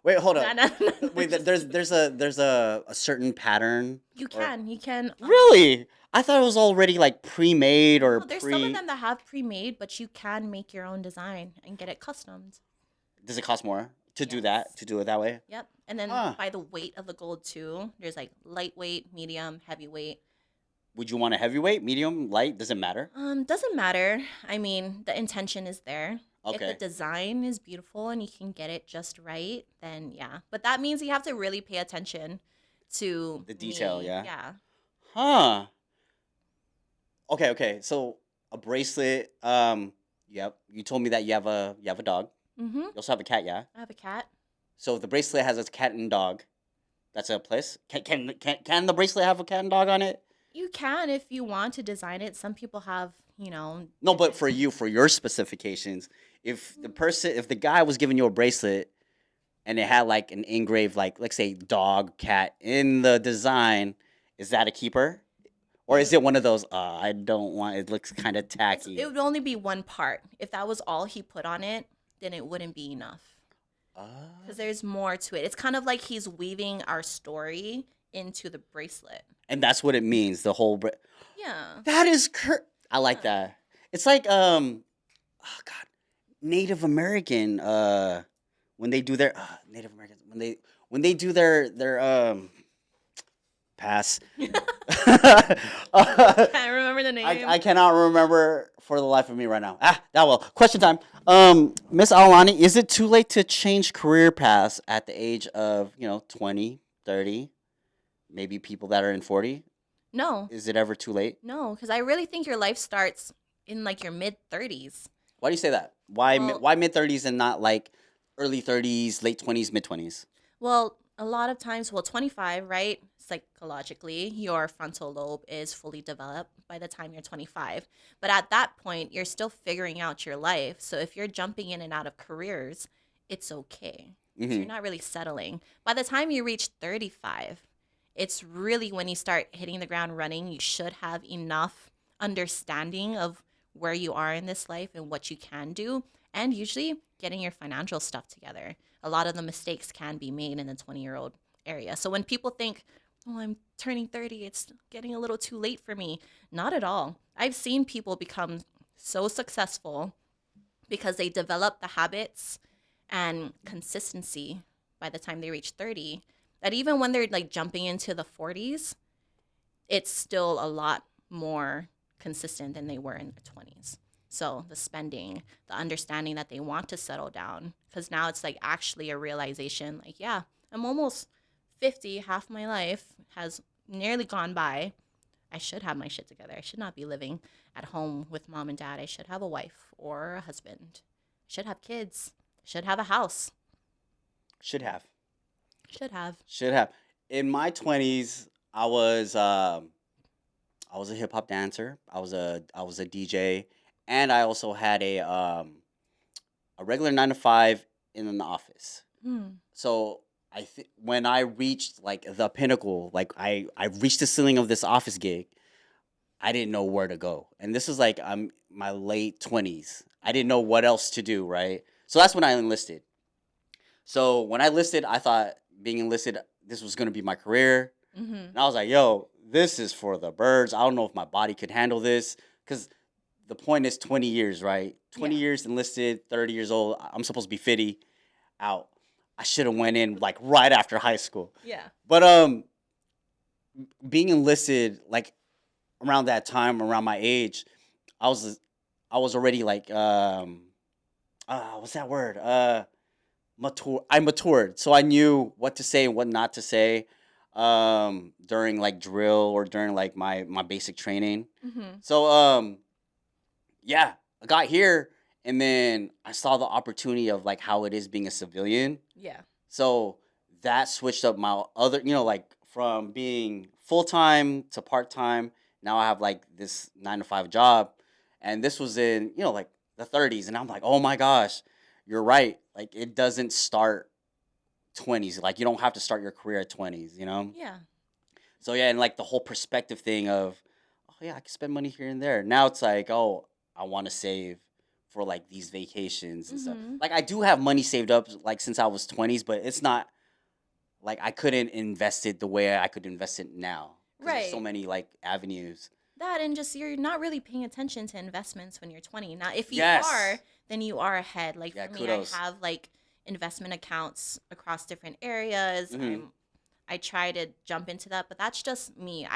Speaker 1: Wait, hold
Speaker 2: No,
Speaker 1: up.
Speaker 2: no, no.
Speaker 1: Wait, there's a certain pattern.
Speaker 2: You
Speaker 1: Or
Speaker 2: can. You can.
Speaker 1: really? I thought it was already like pre-made or
Speaker 2: No, there's some of
Speaker 1: pre.
Speaker 2: them that have pre-made, but you can make your own design and get it customed.
Speaker 1: Does it cost more to do that?
Speaker 2: Yes.
Speaker 1: To do it that way?
Speaker 2: Yep. And then
Speaker 1: Huh.
Speaker 2: by the weight of the gold too, there's like lightweight, medium, heavyweight.
Speaker 1: Would you want a heavyweight, medium, light? Does it matter?
Speaker 2: Doesn't matter. I mean, the intention is there. If the
Speaker 1: Okay.
Speaker 2: design is beautiful and you can get it just right, then yeah. But that means you have to really pay attention to
Speaker 1: The detail,
Speaker 2: me.
Speaker 1: yeah.
Speaker 2: Yeah.
Speaker 1: Huh. Okay. So a bracelet. Yep. You told me that you have a dog.
Speaker 2: Mm-hmm.
Speaker 1: You also have a cat, yeah.
Speaker 2: I have a cat.
Speaker 1: So the bracelet has a cat and dog. That's a plus. Can the bracelet have a cat and dog on it?
Speaker 2: You can if you want to design it. Some people have,
Speaker 1: No, but
Speaker 2: different.
Speaker 1: for you, for your specifications, if the guy was giving you a bracelet and it had like an engraved, like let's say dog, cat in the design, is that a keeper? Or is it one of those? I don't want. It looks kind of tacky.
Speaker 2: It would only be one part. If that was all he put on it, then it wouldn't be enough. Because
Speaker 1: Uh,
Speaker 2: there's more to it. It's kind of like he's weaving our story into the bracelet.
Speaker 1: and that's what it means. The whole.
Speaker 2: Yeah.
Speaker 1: That is I like
Speaker 2: Yeah.
Speaker 1: that. It's like oh God, Native American. When they do their Native Americans when they do their pass.
Speaker 2: Can't remember the name.
Speaker 1: I cannot remember for the life of me right now. That well. Question time. Miss Aulani, is it too late to change career paths at the age of 20, 30, maybe people that are in 40?
Speaker 2: No,
Speaker 1: Is it ever too late?
Speaker 2: no, because I really think your life starts in like your mid 30s.
Speaker 1: Why do you say that? Why
Speaker 2: Well,
Speaker 1: why mid 30s and not like early 30s, late 20s, mid 20s?
Speaker 2: well, a lot of times, 25, right? Psychologically, your frontal lobe is fully developed by the time you're 25. But at that point, you're still figuring out your life. So if you're jumping in and out of careers, it's okay. So
Speaker 1: Hmm.
Speaker 2: you're not really settling. By the time you reach 35, it's really when you start hitting the ground running. You should have enough understanding of where you are in this life and what you can do, and usually getting your financial stuff together. A lot of the mistakes can be made in the 20-year-old area. So when people think, oh, I'm turning 30, it's getting a little too late for me, not at all. I've seen people become so successful because they develop the habits and consistency by the time they reach 30, that even when they're like jumping into the 40s, it's still a lot more consistent than they were in their 20s. So the spending, the understanding that they want to settle down, because now it's like actually a realization like, yeah, I'm almost 50, half my life has nearly gone by. I should have my shit together. I should not be living at home with mom and dad. I should have a wife or a husband. I should have kids. I should have a house.
Speaker 1: Should have.
Speaker 2: Should have.
Speaker 1: Should have. In my 20s, I was a hip hop dancer. I was a DJ, and I also had a regular 9 to 5 in an office.
Speaker 2: Hmm.
Speaker 1: So I think when I reached like the pinnacle, like I reached the ceiling of this office gig, I didn't know where to go. And this is like I'm my late 20s. I didn't know what else to do, right? So that's when I enlisted. So when I enlisted, I thought being enlisted this was going to be my career.
Speaker 2: Mm-hmm.
Speaker 1: And I was like, yo, this is for the birds. I don't know if my body could handle this cuz the point is 20 years, right? 20
Speaker 2: Yeah.
Speaker 1: years enlisted, 30 years old. I'm supposed to be 50 out. I should have went in like right after high school.
Speaker 2: Yeah.
Speaker 1: But being enlisted like around that time, around my age, I was I was already like what's that word? I matured, so I knew what to say and what not to say during like drill or during like my basic training.
Speaker 2: Mm-hmm.
Speaker 1: So yeah, I got here and then I saw the opportunity of like how it is being a civilian.
Speaker 2: Yeah.
Speaker 1: So that switched up my other, like from being full time to part time. Now I have like this 9 to 5 job, and this was in like the 30s, and I'm like, oh my gosh, you're right. Like it doesn't start 20s. Like you don't have to start your career at 20s.
Speaker 2: Yeah.
Speaker 1: So yeah, and like the whole perspective thing of, oh yeah, I can spend money here and there. Now it's like, oh, I want to save for like these vacations and stuff.
Speaker 2: Mm-hmm.
Speaker 1: Like I do have money saved up like since I was 20s, but it's not like I couldn't invest it the way I could invest it now because there's so
Speaker 2: Right.
Speaker 1: many like avenues.
Speaker 2: That and just you're not really paying attention to investments when you're 20. Now, if you are,
Speaker 1: Yes.
Speaker 2: then you are ahead. Like
Speaker 1: Yeah.
Speaker 2: for me, I
Speaker 1: Kudos.
Speaker 2: have like investment accounts across different areas.
Speaker 1: Hmm.
Speaker 2: I try to jump into that, but that's just me.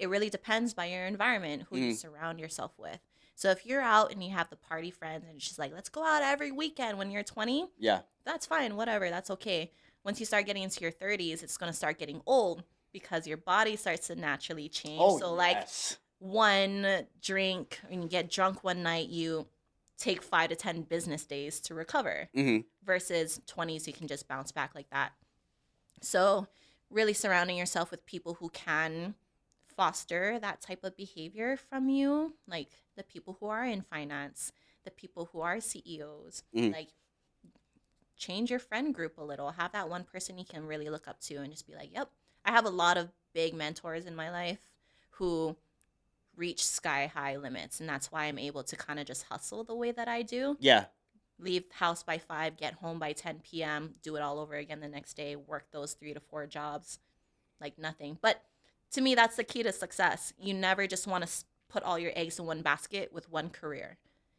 Speaker 2: It really depends by your environment, who you
Speaker 1: Hmm.
Speaker 2: surround yourself with. So if you're out and you have the party friends and it's just like, let's go out every weekend when you're 20,
Speaker 1: Yeah.
Speaker 2: that's fine, whatever, that's okay. Once you start getting into your 30s, it's going to start getting old because your body starts to naturally change.
Speaker 1: Oh
Speaker 2: So like
Speaker 1: yes.
Speaker 2: one drink and you get drunk one night, you take 5 to 10 business days to recover
Speaker 1: Hmm.
Speaker 2: versus 20s, you can just bounce back like that. So, really surrounding yourself with people who can foster that type of behavior from you, like the people who are in finance, the people who are CEOs,
Speaker 1: Hmm.
Speaker 2: like change your friend group a little. Have that one person you can really look up to and just be like, yep. I have a lot of big mentors in my life who reach sky high limits. And that's why I'm able to kind of just hustle the way that I do.
Speaker 1: Yeah.
Speaker 2: Leave house by 5, get home by 10 p.m., do it all over again the next day, work those 3 to 4 jobs like nothing. But to me, that's the key to success. You never just want to put all your eggs in one basket with one career.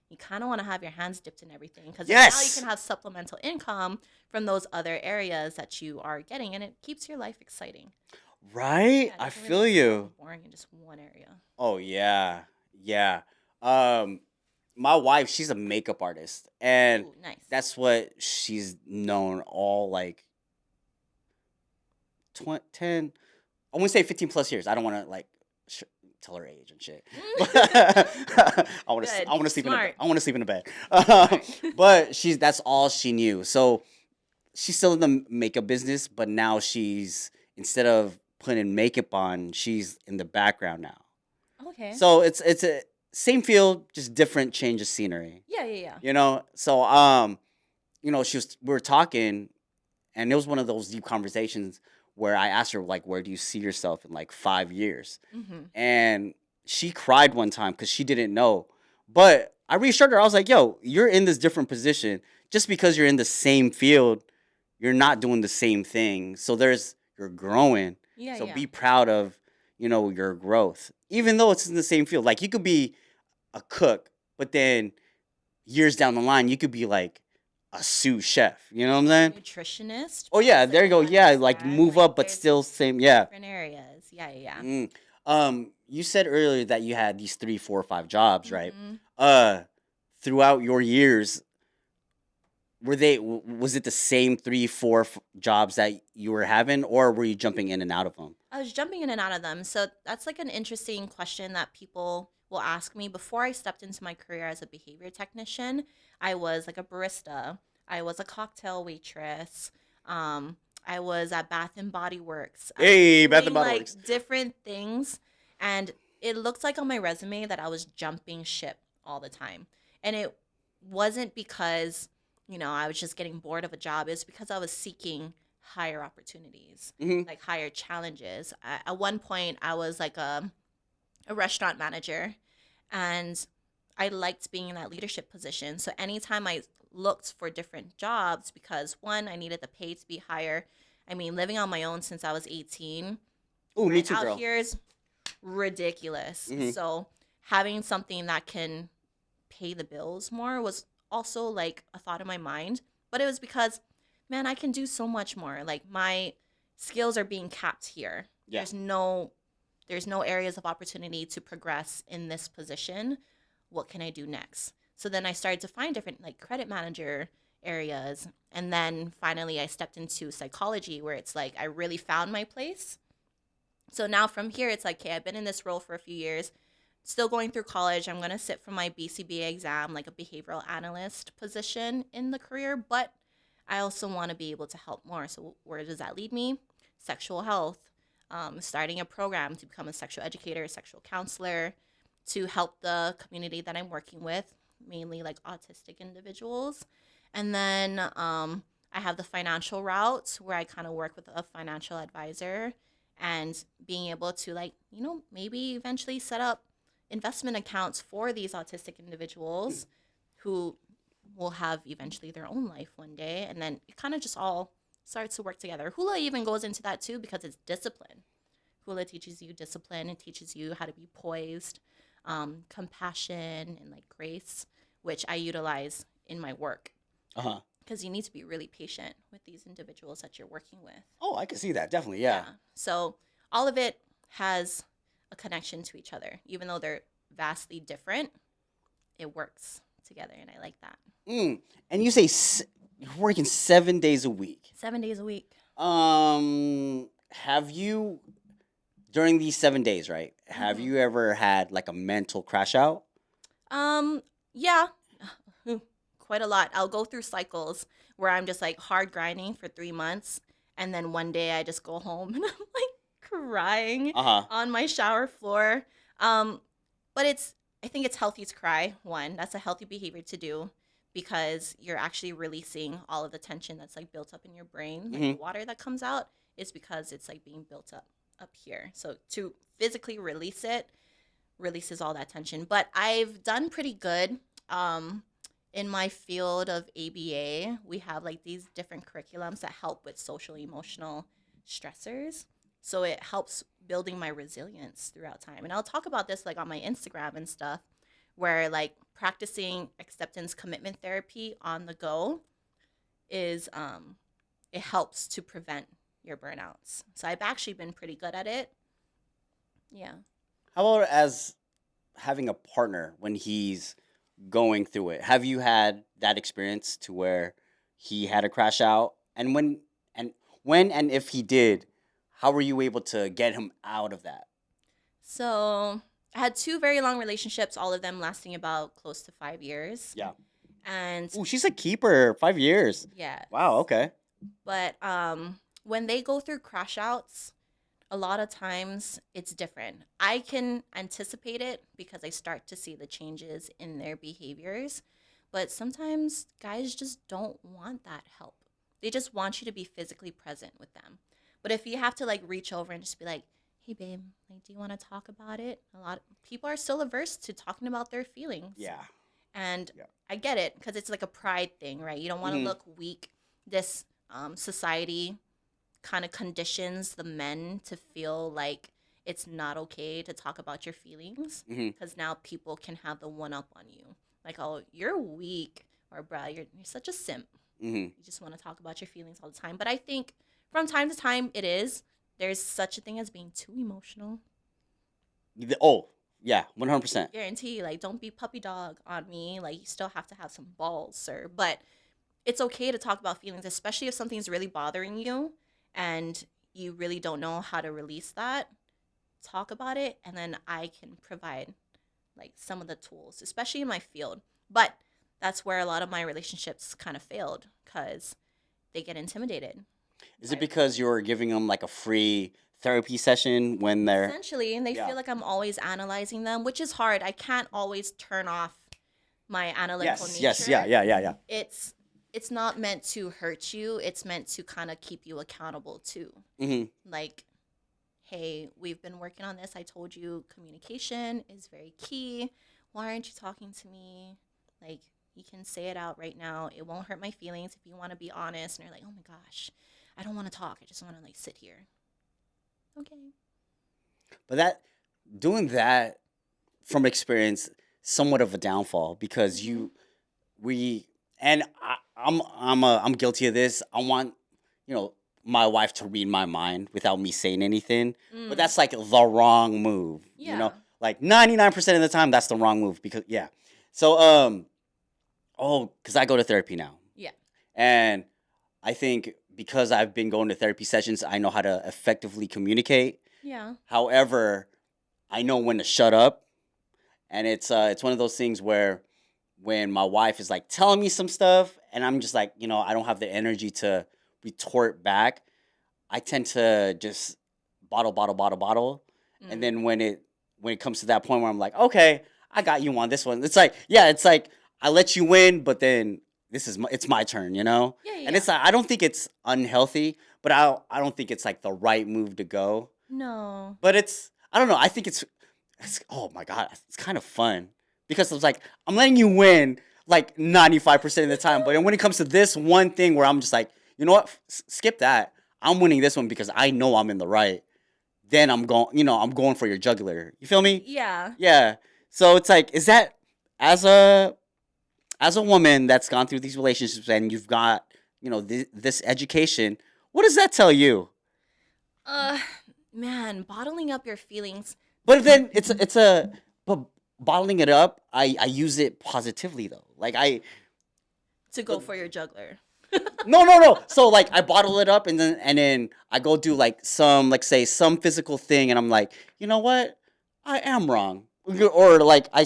Speaker 2: You kind of want to have your hands dipped in everything because now you
Speaker 1: Yes.
Speaker 2: can have supplemental income from those other areas that you are getting, and it keeps your life exciting.
Speaker 1: Right.
Speaker 2: Yeah, it
Speaker 1: I
Speaker 2: doesn't really
Speaker 1: feel
Speaker 2: get so
Speaker 1: you.
Speaker 2: boring in just one area.
Speaker 1: Oh yeah. Yeah. Um, my wife, she's a makeup artist, and
Speaker 2: Ooh, nice.
Speaker 1: that's what she's known all like 10. I want to say 15 plus years. I don't want to like tell her age and shit. But I want to.
Speaker 2: Good.
Speaker 1: I want to sleep in a bed.
Speaker 2: Smart.
Speaker 1: I want to sleep in a bed.
Speaker 2: Smart.
Speaker 1: But that's all she knew. So she's still in the makeup business, but now she's, instead of putting makeup on, she's in the background now.
Speaker 2: Okay.
Speaker 1: So it's a same field, just different change of scenery.
Speaker 2: Yeah, yeah, yeah.
Speaker 1: So we were talking, and it was one of those deep conversations where I asked her like, where do you see yourself in like 5 years?
Speaker 2: Mm-hmm.
Speaker 1: And she cried one time because she didn't know. But I reassured her. I was like, yo, you're in this different position. Just because you're in the same field, you're not doing the same thing. So you're growing.
Speaker 2: Yeah,
Speaker 1: So
Speaker 2: yeah.
Speaker 1: be proud of, your growth. Even though it's in the same field. Like you could be a cook, but then years down the line, you could be like a sous chef. You know what I'm saying?
Speaker 2: Nutritionist.
Speaker 1: Oh yeah,
Speaker 2: Because
Speaker 1: there you go.
Speaker 2: I
Speaker 1: Yeah, like
Speaker 2: understand,
Speaker 1: move
Speaker 2: like,
Speaker 1: up, but
Speaker 2: there's
Speaker 1: still same. Yeah.
Speaker 2: different areas. Yeah, yeah,
Speaker 1: Mm. You said earlier that you had these 3, 4, 5 jobs,
Speaker 2: yeah.
Speaker 1: right?
Speaker 2: Mm-hmm.
Speaker 1: Throughout your years, was it the same 3, 4 jobs that you were having, or were you jumping in and out of them?
Speaker 2: I was jumping in and out of them. So that's like an interesting question that people will ask me. Before I stepped into my career as a behavior technician, I was like a barista. I was a cocktail waitress. Um, I was at Bath and Body Works. I was
Speaker 1: Hey, Bath and
Speaker 2: doing
Speaker 1: Body
Speaker 2: like
Speaker 1: Works.
Speaker 2: different things, and it looked like on my resume that I was jumping ship all the time. And it wasn't because, I was just getting bored of a job. It's because I was seeking higher opportunities,
Speaker 1: Hmm.
Speaker 2: like higher challenges. At one point, I was like a restaurant manager, and I liked being in that leadership position. So anytime I looked for different jobs, because one, I needed the pay to be higher. I mean, living on my own since I was 18,
Speaker 1: Oh, me
Speaker 2: rent
Speaker 1: too,
Speaker 2: out
Speaker 1: girl.
Speaker 2: here is ridiculous.
Speaker 1: Hmm.
Speaker 2: So having something that can pay the bills more was also like a thought in my mind. But it was because, man, I can do so much more. Like my skills are being capped here.
Speaker 1: Yeah.
Speaker 2: There's no areas of opportunity to progress in this position. What can I do next? So then I started to find different like credit manager areas. And then finally, I stepped into psychology, where it's like I really found my place. So now from here, it's like, okay, I've been in this role for a few years, still going through college. I'm going to sit for my BCBA exam, like a behavioral analyst position in the career, but I also want to be able to help more. So where does that lead me? Sexual health, starting a program to become a sexual educator, a sexual counselor, to help the community that I'm working with, mainly like autistic individuals. And then I have the financial route, where I kind of work with a financial advisor and being able to, like, maybe eventually set up investment accounts for these autistic individuals who will have eventually their own life one day. And then it kind of just all starts to work together. Hula even goes into that too, because it's discipline. Hula teaches you discipline. It teaches you how to be poised, compassion, and like grace, which I utilize in my work.
Speaker 1: Uh-huh.
Speaker 2: Because you need to be really patient with these individuals that you're working with.
Speaker 1: Oh, I can see that. Definitely, yeah.
Speaker 2: So all of it has a connection to each other. Even though they're vastly different, it works together, and I like that.
Speaker 1: And you say you're working 7 days a week.
Speaker 2: 7 days a week.
Speaker 1: Have you, during these 7 days, right? Have you ever had like a mental crash out?
Speaker 2: Yeah. Quite a lot. I'll go through cycles where I'm just like hard grinding for 3 months, and then one day I just go home and I'm like crying on my shower floor. But I think it's healthy to cry. One, that's a healthy behavior to do, because you're actually releasing all of the tension that's like built up in your brain. Like the water that comes out is because it's like being built up here. So to physically release it releases all that tension. But I've done pretty good. In my field of ABA, we have like these different curriculums that help with social emotional stressors. So it helps building my resilience throughout time. And I'll talk about this like on my Instagram and stuff, where like practicing acceptance commitment therapy on the go is it helps to prevent your burnouts. So I've actually been pretty good at it. Yeah.
Speaker 1: How about as having a partner when he's going through it? Have you had that experience to where he had a crash out? And when and if he did, how were you able to get him out of that?
Speaker 2: So I had 2 very long relationships, all of them lasting about close to 5 years.
Speaker 1: Yeah.
Speaker 2: And
Speaker 1: Ooh, she's a keeper. 5 years.
Speaker 2: yeah.
Speaker 1: Wow. Okay.
Speaker 2: But when they go through crash outs, a lot of times it's different. I can anticipate it because I start to see the changes in their behaviors. But sometimes guys just don't want that help. They just want you to be physically present with them. But if you have to like reach over and just be like, hey babe, like, do you want to talk about it? A lot of people are still averse to talking about their feelings.
Speaker 1: Yeah.
Speaker 2: And I get it, because it's like a pride thing, right? You don't want to look weak. This society kind of conditions the men to feel like it's not okay to talk about your feelings, because now people can have the one up on you. Like, oh, you're weak, or bruh, you're such a simp. You just want to talk about your feelings all the time. But I think from time to time there's such a thing as being too emotional.
Speaker 1: Oh, yeah, 100%.
Speaker 2: Guarantee, like, don't be puppy dog on me. Like, you still have to have some balls, sir. But it's okay to talk about feelings, especially if something's really bothering you and you really don't know how to release that. Talk about it, and then I can provide like some of the tools, especially in my field. But that's where a lot of my relationships kind of failed, because they get intimidated.
Speaker 1: Is it because you're giving them like a free therapy session when they're
Speaker 2: Essentially, and they feel like I'm always analyzing them, which is hard. I can't always turn off my analytical nature.
Speaker 1: Yes, yeah.
Speaker 2: It's not meant to hurt you. It's meant to kind of keep you accountable too. Like, hey, we've been working on this. I told you communication is very key. Why aren't you talking to me? Like, you can say it out right now. It won't hurt my feelings if you want to be honest. And you're like, oh my gosh, I don't want to talk. I just want to like sit here. Okay.
Speaker 1: But doing that from experience, somewhat of a downfall, because I'm guilty of this. I want, my wife to read my mind without me saying anything. But that's like the wrong move.
Speaker 2: Yeah.
Speaker 1: Like 99% of the time, that's the wrong move, because So, because I go to therapy now.
Speaker 2: Yeah.
Speaker 1: And I think because I've been going to therapy sessions, I know how to effectively communicate.
Speaker 2: Yeah.
Speaker 1: However, I know when to shut up, and it's one of those things where when my wife is like telling me some stuff, and I'm just like, I don't have the energy to retort back. I tend to just bottle, bottle, bottle, bottle, and then when it comes to that point where I'm like, okay, I got you on this one. It's like, yeah, it's like I let you win, but then it's my turn,
Speaker 2: Yeah, yeah,
Speaker 1: And
Speaker 2: yeah.
Speaker 1: it's like, I don't think it's unhealthy, but I don't think it's like the right move to go.
Speaker 2: No.
Speaker 1: But I don't know. I think it's oh my god, it's kind of fun because it's like I'm letting you win like 95% of the time, but then when it comes to this one thing where I'm just like, you know what, skip that. I'm winning this one because I know I'm in the right. Then I'm going for your jugular. You feel me?
Speaker 2: Yeah.
Speaker 1: Yeah. So it's like, is that as a woman that's gone through these relationships and you've got this education, what does that tell you?
Speaker 2: Uh, man, bottling up your feelings.
Speaker 1: But then but bottling it up, I use it positively though. Like
Speaker 2: To go for your juggler.
Speaker 1: no. So like I bottle it up and then I go do like some like say some physical thing and I'm like, you know what? I am wrong. Or like I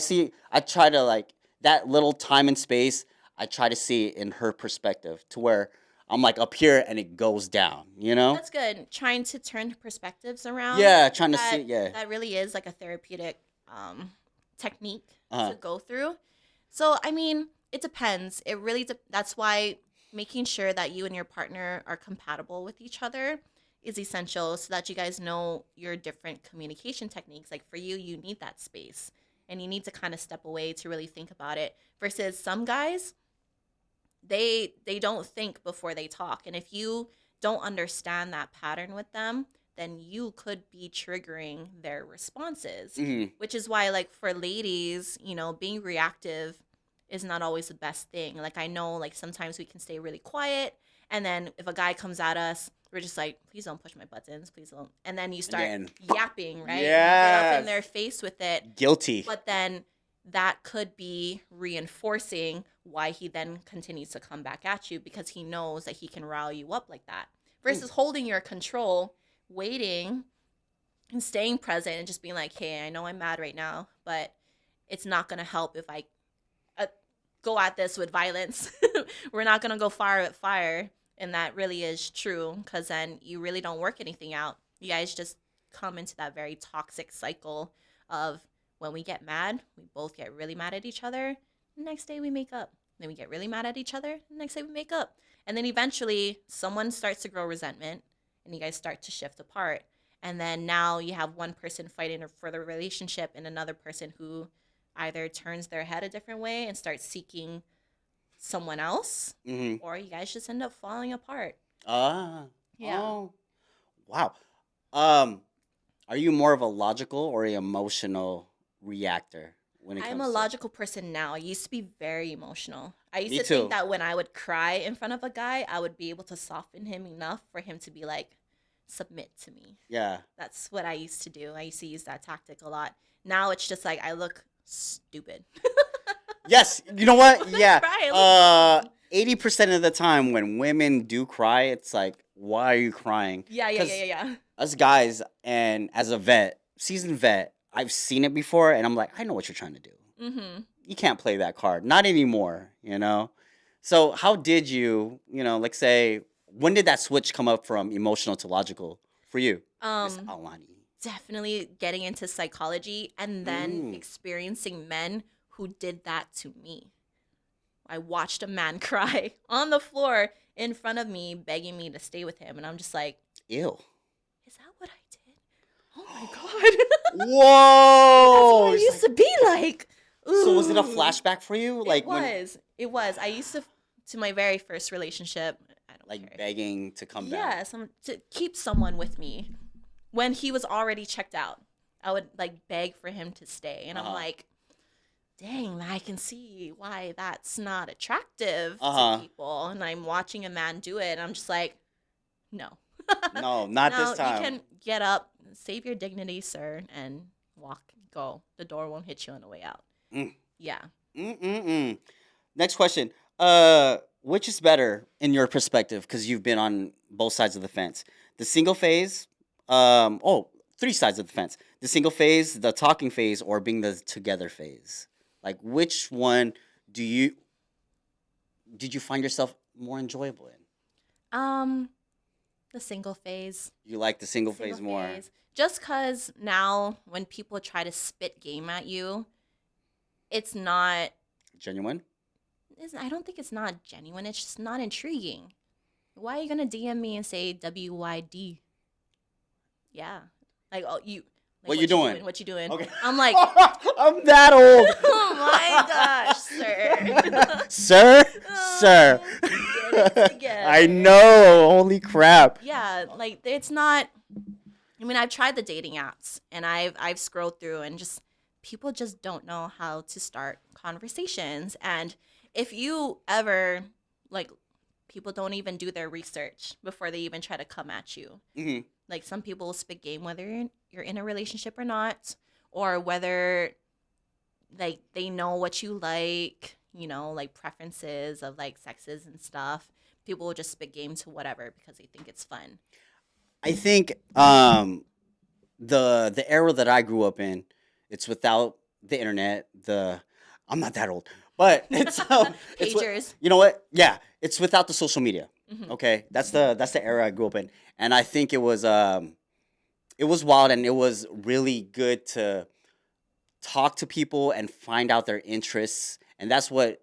Speaker 1: try to like that little time and space, I try to see it in her perspective to where I'm like up here and it goes down?
Speaker 2: That's good. Trying to turn perspectives around.
Speaker 1: Yeah, trying to see
Speaker 2: That
Speaker 1: it, yeah.
Speaker 2: that really is like a therapeutic technique
Speaker 1: Uh-huh.
Speaker 2: to go through. So I mean, it depends. It really that's why making sure that you and your partner are compatible with each other is essential so that you guys know your different communication techniques. Like for you, you need that space and you need to kind of step away to really think about it versus some guys they don't think before they talk. And if you don't understand that pattern with them, then you could be triggering their responses,
Speaker 1: Mhm.
Speaker 2: which is why like for ladies, being reactive is not always the best thing. Like I know like sometimes we can stay really quiet and then if a guy comes at us, we're just like, please don't push my buttons, please don't. And then you
Speaker 1: And
Speaker 2: start
Speaker 1: then
Speaker 2: yapping, right? You get up in
Speaker 1: yes.
Speaker 2: their face with it,
Speaker 1: Guilty.
Speaker 2: but then that could be reinforcing why he then continues to come back at you because he knows that he can rile you up like that. Versus holding your control, waiting and staying present and just being like, hey, I know I'm mad right now, but it's not going to help if I uh, go at this with violence. We're not going to go fire with fire. And that really is true because then you really don't work anything out. You guys just come into that very toxic cycle of when we get mad, we both get really mad at each other. The next day we make up. Then we get really mad at each other. The next day we make up. And then eventually someone starts to grow resentment and you guys start to shift apart. And then now you have one person fighting for the relationship and another person who either turns their head a different way and starts seeking someone else,
Speaker 1: Mm-hmm.
Speaker 2: or you guys just end up falling apart.
Speaker 1: Ah.
Speaker 2: Yeah.
Speaker 1: Oh. Wow. Um, are you more of a logical or a emotional reactor when it
Speaker 2: I'm
Speaker 1: comes
Speaker 2: a
Speaker 1: to?
Speaker 2: logical person now. I used to be very emotional. I used
Speaker 1: Me
Speaker 2: to think
Speaker 1: too.
Speaker 2: that when I would cry in front of a guy, I would be able to soften him enough for him to be like, submit to me.
Speaker 1: Yeah.
Speaker 2: That's what I used to do. I used to use that tactic a lot. Now it's just like I look stupid.
Speaker 1: Yes. You know what?
Speaker 2: When I
Speaker 1: Yeah.
Speaker 2: cry, I look dumb.
Speaker 1: 80% of the time when women do cry, it's like, why are you crying?
Speaker 2: Yeah, yeah, yeah,
Speaker 1: Because
Speaker 2: yeah, yeah.
Speaker 1: us guys, and as a vet, seasoned vet, I've seen it before, and I'm like, I know what you're trying to do.
Speaker 2: Mm-hmm.
Speaker 1: You can't play that card. Not anymore. So how did like say, when did that switch come up from emotional to logical for you, Miss
Speaker 2: Um,
Speaker 1: Aulani?
Speaker 2: Definitely getting into psychology and then
Speaker 1: Mm.
Speaker 2: experiencing men who did that to me. I watched a man cry on the floor in front of me, begging me to stay with him. And I'm just like,
Speaker 1: Ew.
Speaker 2: is that what I did? Oh my God. That's what I
Speaker 1: Whoa. It's
Speaker 2: used
Speaker 1: like,
Speaker 2: to be like.
Speaker 1: so was it a
Speaker 2: Ooh.
Speaker 1: flashback for you?
Speaker 2: It
Speaker 1: Like when,
Speaker 2: was. It was. I used to my very first relationship. I don't
Speaker 1: like
Speaker 2: care.
Speaker 1: begging to come back.
Speaker 2: Yeah, to keep someone with me when he was already checked out. I would like beg for him to stay. And I'm
Speaker 1: Uh-huh.
Speaker 2: like, dang, I can see why that's not attractive to
Speaker 1: Uh-huh.
Speaker 2: people. And I'm watching a man do it. And I'm just like, no.
Speaker 1: No, not this
Speaker 2: No, you
Speaker 1: time.
Speaker 2: can get up, save your dignity, sir, and walk, go. The door won't hit you on the way out.
Speaker 1: Mm.
Speaker 2: Yeah.
Speaker 1: Mm-mm-mm. Next question. which is better in your perspective? Because you've been on both sides of the fence. The single phase, three sides of the fence. The single phase, the talking phase, or being the together phase. Like, which one do you did you find yourself more enjoyable in?
Speaker 2: Um, the single phase.
Speaker 1: You like the single
Speaker 2: Single
Speaker 1: phase more?
Speaker 2: phase. Just because now when people try to spit game at you, it's not.
Speaker 1: Genuine?
Speaker 2: I don't think it's not genuine. It's just not intriguing. Why are you gonna DM me and say WYD? Yeah, like oh you. Like,
Speaker 1: What you doing?
Speaker 2: What you doing?
Speaker 1: Okay.
Speaker 2: I'm like,
Speaker 1: I'm that old.
Speaker 2: oh my gosh, sir.
Speaker 1: Sir? Sir.
Speaker 2: Get it together.
Speaker 1: I know. Holy crap.
Speaker 2: Yeah, like it's not. I mean, I've tried the dating apps and I've scrolled through and just people just don't know how to start conversations. And if you ever like people don't even do their research before they even try to come at you.
Speaker 1: Hmm.
Speaker 2: Like some people will spit game whether you're in a relationship or not, or whether like they know what you like, like preferences of like sexes and stuff. People will just spit game to whatever because they think it's fun.
Speaker 1: I think the era that I grew up in, it's without the internet. I'm not that old, but
Speaker 2: Pagers.
Speaker 1: you know what? Yeah, it's without the social media.
Speaker 2: Hmm.
Speaker 1: Okay, that's the era I grew up in, and I think it was wild and it was really good to talk to people and find out their interests, and that's what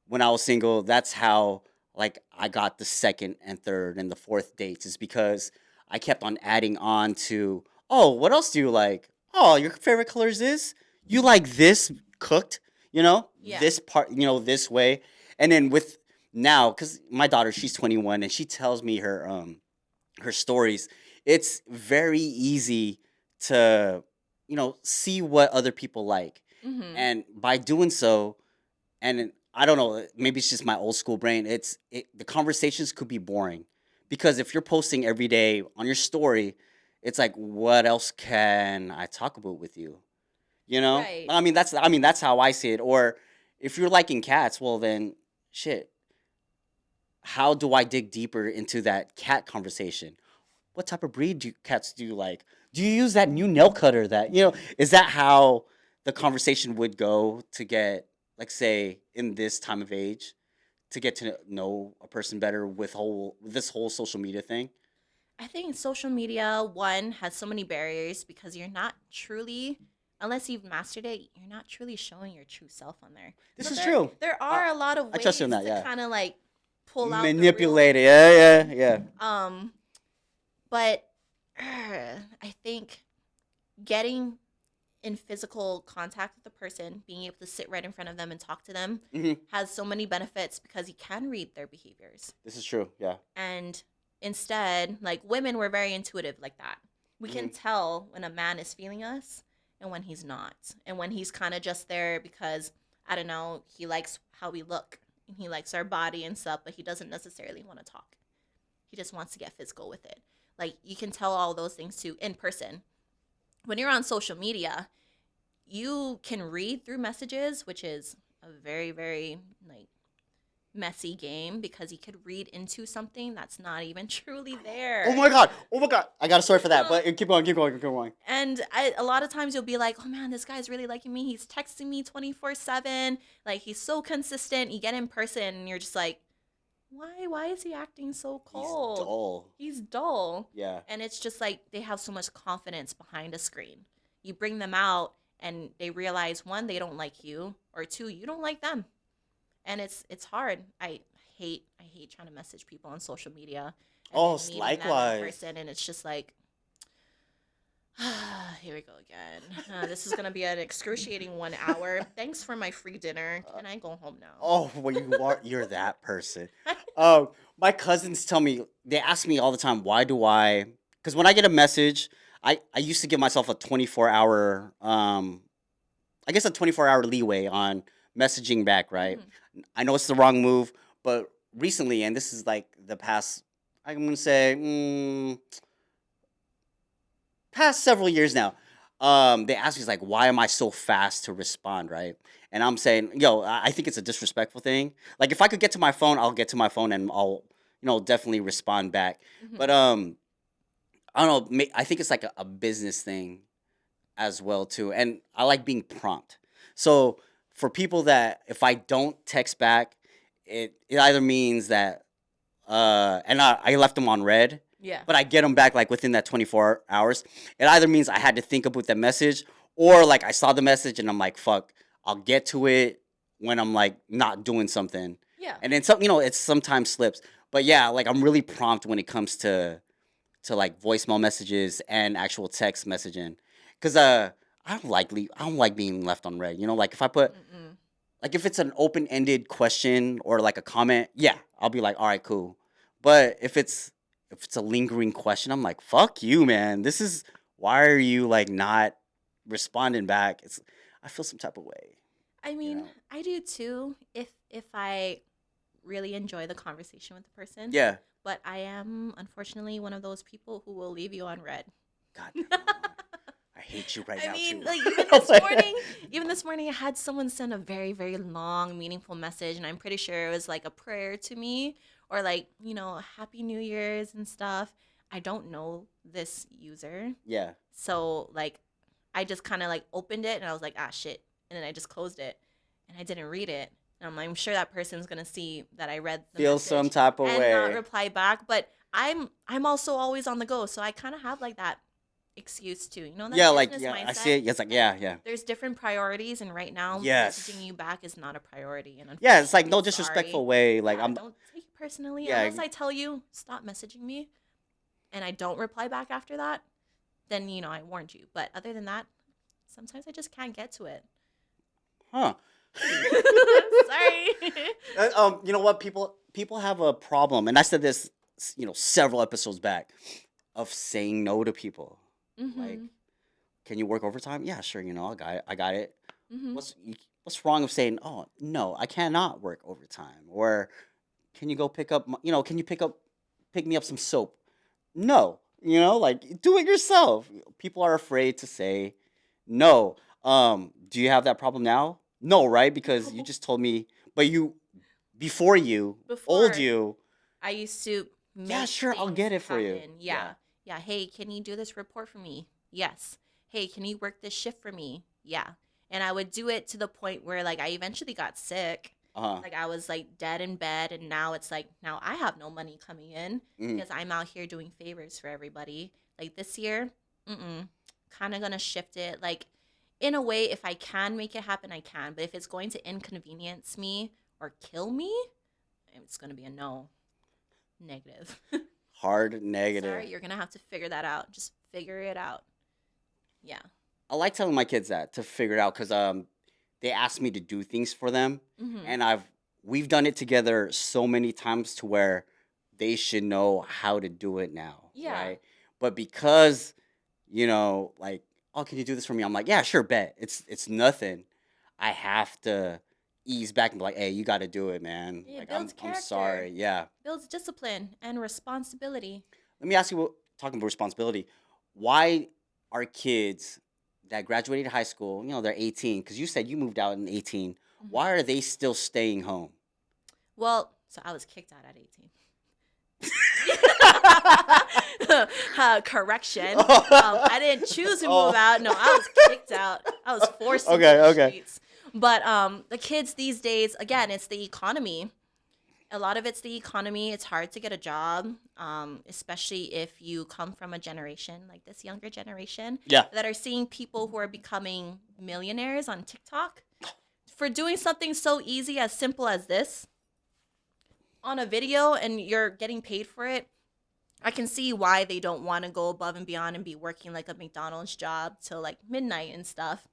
Speaker 1: when I was single, that's how like I got the second and third and the fourth dates is because I kept on adding on to, oh, what else do you like? Oh, your favorite color is this? You like this cooked,
Speaker 2: Yeah.
Speaker 1: this part, this way. And then with now, because my daughter, she's 21 and she tells me her stories, it's very easy to, see what other people like.
Speaker 2: Hmm.
Speaker 1: And by doing so, and I don't know, maybe it's just my old school brain. The conversations could be boring because if you're posting every day on your story, it's like, what else can I talk about with you?
Speaker 2: Right.
Speaker 1: I mean that's how I see it. Or if you're liking cats, well then, shit. How do I dig deeper into that cat conversation? What type of breed cats do you like? Do you use that new nail cutter that is that how the conversation would go to get, like, say, in this time of age, to get to know a person better with this whole social media thing?
Speaker 2: I think social media, one, has so many barriers because you're not truly, unless you've mastered it, you're not truly showing your true self on there.
Speaker 1: This
Speaker 2: So
Speaker 1: is
Speaker 2: there,
Speaker 1: true.
Speaker 2: there
Speaker 1: I,
Speaker 2: are a lot of
Speaker 1: I trust you
Speaker 2: ways
Speaker 1: on that.
Speaker 2: to
Speaker 1: Yeah,
Speaker 2: kind of like pull out the real
Speaker 1: manipulate it.
Speaker 2: you.
Speaker 1: Yeah, yeah, yeah.
Speaker 2: Um, but I think getting in physical contact with the person, being able to sit right in front of them and talk to them,
Speaker 1: Hmm.
Speaker 2: has so many benefits because you can read their behaviors.
Speaker 1: This is true. Yeah.
Speaker 2: And instead, like women, we're very intuitive like that. We can
Speaker 1: Hmm.
Speaker 2: tell when a man is feeling us and when he's not. And when he's kind of just there because, I don't know, he likes how we look and he likes our body and stuff, but he doesn't necessarily want to talk. He just wants to get physical with it. Like you can tell all those things too in person. When you're on social media, you can read through messages, which is a very, very like messy game because you could read into something that's not even truly
Speaker 1: Oh
Speaker 2: there.
Speaker 1: my god. Oh my god. I got a story for that, but keep going. Keep going. Keep going.
Speaker 2: And a lot of times you'll be like, oh man, this guy's really liking me. He's texting me 24/7. Like he's so consistent. You get in person and you're just like, why? Why is he acting so
Speaker 1: He's
Speaker 2: cold?
Speaker 1: dull.
Speaker 2: He's dull.
Speaker 1: Yeah.
Speaker 2: And it's just like they have so much confidence behind a screen. You bring them out and they realize one, they don't like you, or two, you don't like them. And it's hard. I hate trying to message people on social media and
Speaker 1: Oh,
Speaker 2: then meeting them in
Speaker 1: likewise.
Speaker 2: person, and it's just like, here we go again. This is gonna be an excruciating 1 hour. Thanks for my free dinner. Can I go home now?
Speaker 1: Oh, well, you're that person. My cousins tell me, they ask me all the time, why do I? Because when I get a message, I used to give myself a 24-hour, I guess a 24-hour leeway on messaging back, right?
Speaker 2: Mhm.
Speaker 1: I know it's the wrong move, but recently, and this is like the past, I'm gonna say, past several years now, they ask me, like, why am I so fast to respond, right? and I'm saying, yo, I think it's a disrespectful thing. Like if I could get to my phone, I'll get to my phone and I'll, definitely respond back. But
Speaker 2: Mhm.
Speaker 1: I don't know. I think it's like a business thing as well too, and I like being prompt. So for people that if I don't text back, it either means that and I left them on red,
Speaker 2: Yeah.
Speaker 1: but I get them back like within that 24 hours. It either means I had to think about the message, or like I saw the message and I'm like, fuck, I'll get to it when I'm like not doing something.
Speaker 2: Yeah.
Speaker 1: And then some, it sometimes slips. But yeah, like I'm really prompt when it comes to like voicemail messages and actual text messaging, because I don't like being left on red. Like if I put
Speaker 2: Mm-mm.
Speaker 1: like if it's an open ended question or like a comment, yeah, I'll be like, all right, cool. But if it's a lingering question, I'm like, fuck you, man. This is why are you like not responding back? I feel some type of way,
Speaker 2: I
Speaker 1: you
Speaker 2: mean,
Speaker 1: know.
Speaker 2: I do too. If I really enjoy the conversation with the person,
Speaker 1: Yeah.
Speaker 2: but I am unfortunately one of those people who will leave you on red.
Speaker 1: God damn it, mom. I hate you right
Speaker 2: I
Speaker 1: now
Speaker 2: mean,
Speaker 1: too.
Speaker 2: like even this morning, I had someone send a very, very long, meaningful message, and I'm pretty sure it was like a prayer to me, or like Happy New Year's and stuff. I don't know this user,
Speaker 1: Yeah.
Speaker 2: so like, I just kind of like opened it, and I was like, ah, shit, and then I just closed it, and I didn't read it. And I'm sure that person's gonna see that I read the
Speaker 1: Feel some
Speaker 2: message
Speaker 1: type of
Speaker 2: and not
Speaker 1: way.
Speaker 2: reply back, but I'm also always on the go, so I kind of have like that excuse to, that
Speaker 1: Yeah, like
Speaker 2: business
Speaker 1: yeah, I see
Speaker 2: mindset.
Speaker 1: it. It's like
Speaker 2: Like
Speaker 1: yeah, yeah.
Speaker 2: there's different priorities, and right now messaging
Speaker 1: Yes.
Speaker 2: you back is not a priority. And
Speaker 1: Yeah, it's like
Speaker 2: unfortunately,
Speaker 1: no
Speaker 2: sorry.
Speaker 1: disrespectful way. Like
Speaker 2: Yeah,
Speaker 1: I'm
Speaker 2: don't take it personally
Speaker 1: yeah,
Speaker 2: unless I tell you stop messaging me and I don't reply back after that. Then I warned you. But other than that, sometimes I just can't get to it.
Speaker 1: huh.
Speaker 2: Sorry.
Speaker 1: You know what? People have a problem, and I said this, several episodes back, of saying no to people. Like,
Speaker 2: Mhm.
Speaker 1: can you work overtime? Yeah, sure. I got it.
Speaker 2: Mhm.
Speaker 1: What's wrong of saying, oh no, I cannot work overtime? Or can you go pick up? Can you pick me up some soap? No. Like do it yourself. People are afraid to say no. Do you have that problem now? No, right? Because you
Speaker 2: No.
Speaker 1: just told me, but before you, old
Speaker 2: Before
Speaker 1: you,
Speaker 2: I used to
Speaker 1: yeah,
Speaker 2: make
Speaker 1: sure, I'll
Speaker 2: things
Speaker 1: get it for you.
Speaker 2: happen.
Speaker 1: Yeah.
Speaker 2: Yeah. Yeah. Hey, can you do this report for me? Yes. Hey, can you work this shift for me? Yeah. And I would do it to the point where like I eventually got sick.
Speaker 1: Uh-huh.
Speaker 2: Like I was like dead in bed, and now it's like now I have no money coming in
Speaker 1: Mm.
Speaker 2: because I'm out here doing favors for everybody. Like this year, kind of gonna shift it. Like in a way, if I can make it happen, I can. But if it's going to inconvenience me or kill me, it's gonna be a no. Negative.
Speaker 1: Hard negative.
Speaker 2: Sorry, you're gonna have to figure that out. Just figure it out. Yeah.
Speaker 1: I like telling my kids that to figure it out because they ask me to do things for them,
Speaker 2: Mhm.
Speaker 1: and we've done it together so many times to where they should know how to do it now,
Speaker 2: Yeah.
Speaker 1: right? But because like, oh, can you do this for me? I'm like, yeah, sure, bet. It's nothing. I have to ease back and be like, hey, you got to do it, man.
Speaker 2: It
Speaker 1: Like,
Speaker 2: builds
Speaker 1: I'm
Speaker 2: character,
Speaker 1: sorry. Yeah.
Speaker 2: builds discipline and responsibility.
Speaker 1: Let me ask you, talking about responsibility, why are kids that graduated high school, they're 18, because you said you moved out in 18,
Speaker 2: Mhm.
Speaker 1: why are they still staying home?
Speaker 2: Well, so I was kicked out at 18. Correction. I didn't choose to move
Speaker 1: Oh.
Speaker 2: out. No, I was kicked out. I was forced into
Speaker 1: Okay,
Speaker 2: the
Speaker 1: okay.
Speaker 2: streets. But the kids these days, again, it's the economy. A lot of it's the economy. It's hard to get a job, especially if you come from a generation like this younger generation
Speaker 1: Yeah.
Speaker 2: that are seeing people who are becoming millionaires on TikTok for doing something so easy as simple as this on a video, and you're getting paid for it. I can see why they don't want to go above and beyond and be working like a McDonald's job till like midnight and stuff.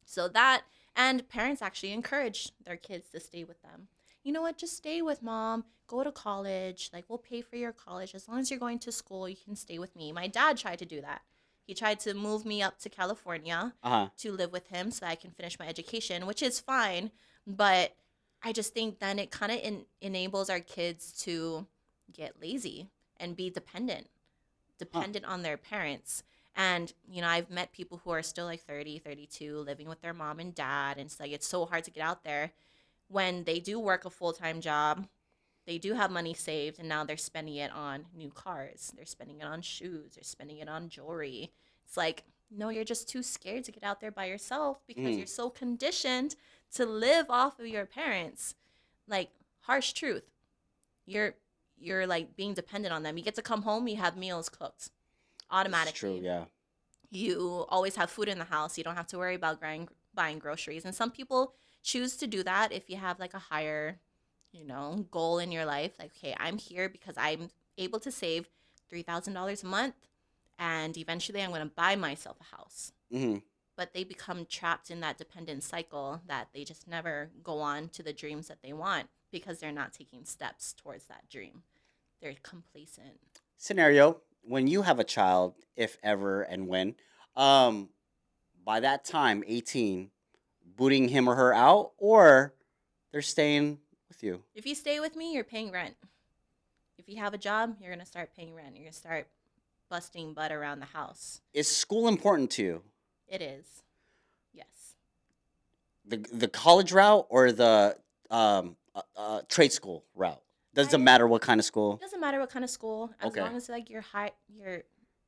Speaker 2: So that, and parents actually encourage their kids to stay with them. You know what? Just stay with mom. Go to college. Like, we'll pay for your college. As long as you're going to school, you can stay with me. My dad tried to do that. He tried to move me up to California
Speaker 1: Uh-huh.
Speaker 2: to live with him so that I can finish my education, which is fine. But I just think then it kind of enables our kids to get lazy and be
Speaker 1: Huh.
Speaker 2: dependent on their parents. And, I've met people who are still like 30, 32, living with their mom and dad. And it's like, it's so hard to get out there when they do work a full time job. They do have money saved, and now they're spending it on new cars. They're spending it on shoes. They're spending it on jewelry. It's like, no, you're just too scared to get out there by yourself because you're
Speaker 1: Mm,
Speaker 2: so conditioned to live off of your parents. Like, harsh truth. You're you're like being dependent on them. You get to come home, you have meals cooked
Speaker 1: this is true.
Speaker 2: automatically.
Speaker 1: Yeah.
Speaker 2: You always have food in the house. You don't have to worry about buying groceries. And some people choose to do that if you have like a higher, goal in your life. Like, okay, I'm here because I'm able to save $3,000 a month, and eventually I'm going to buy myself a house.
Speaker 1: Hmm.
Speaker 2: But they become trapped in that dependent cycle that they just never go on to the dreams that they want because they're not taking steps towards that dream. They're complacent.
Speaker 1: Scenario: when you have a child, if ever and when, um, by that time, 18, booting him or her out, or they're staying with you.
Speaker 2: If you stay with me, you're paying rent. If you have a job, you're going to start paying rent. You're going to start busting butt around the house.
Speaker 1: Is school important to you?
Speaker 2: It is. Yes.
Speaker 1: The college route or the trade school route? Doesn't
Speaker 2: I
Speaker 1: matter what kind of school.
Speaker 2: It doesn't matter what kind of school, as
Speaker 1: Okay.
Speaker 2: long as like you're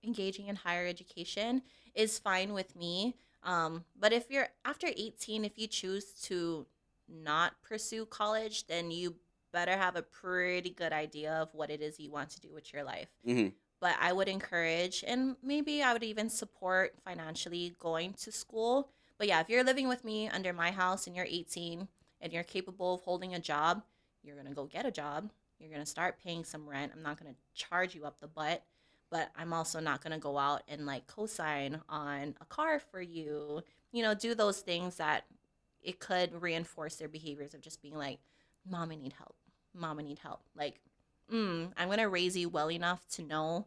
Speaker 2: engaging in higher education is fine with me. But if you're after 18, if you choose to not pursue college, then you better have a pretty good idea of what it is you want to do with your life.
Speaker 1: Hmm.
Speaker 2: But I would encourage, and maybe I would even support financially going to school. But yeah, if you're living with me under my house and you're 18 and you're capable of holding a job, you're going to go get a job. You're going to start paying some rent. I'm not going to charge you up the butt, but I'm also not going to go out and like co-sign on a car for you. Do those things that it could reinforce their behaviors of just being like, Mom, I need help. Mom, I need help. Like, I'm going to raise you well enough to know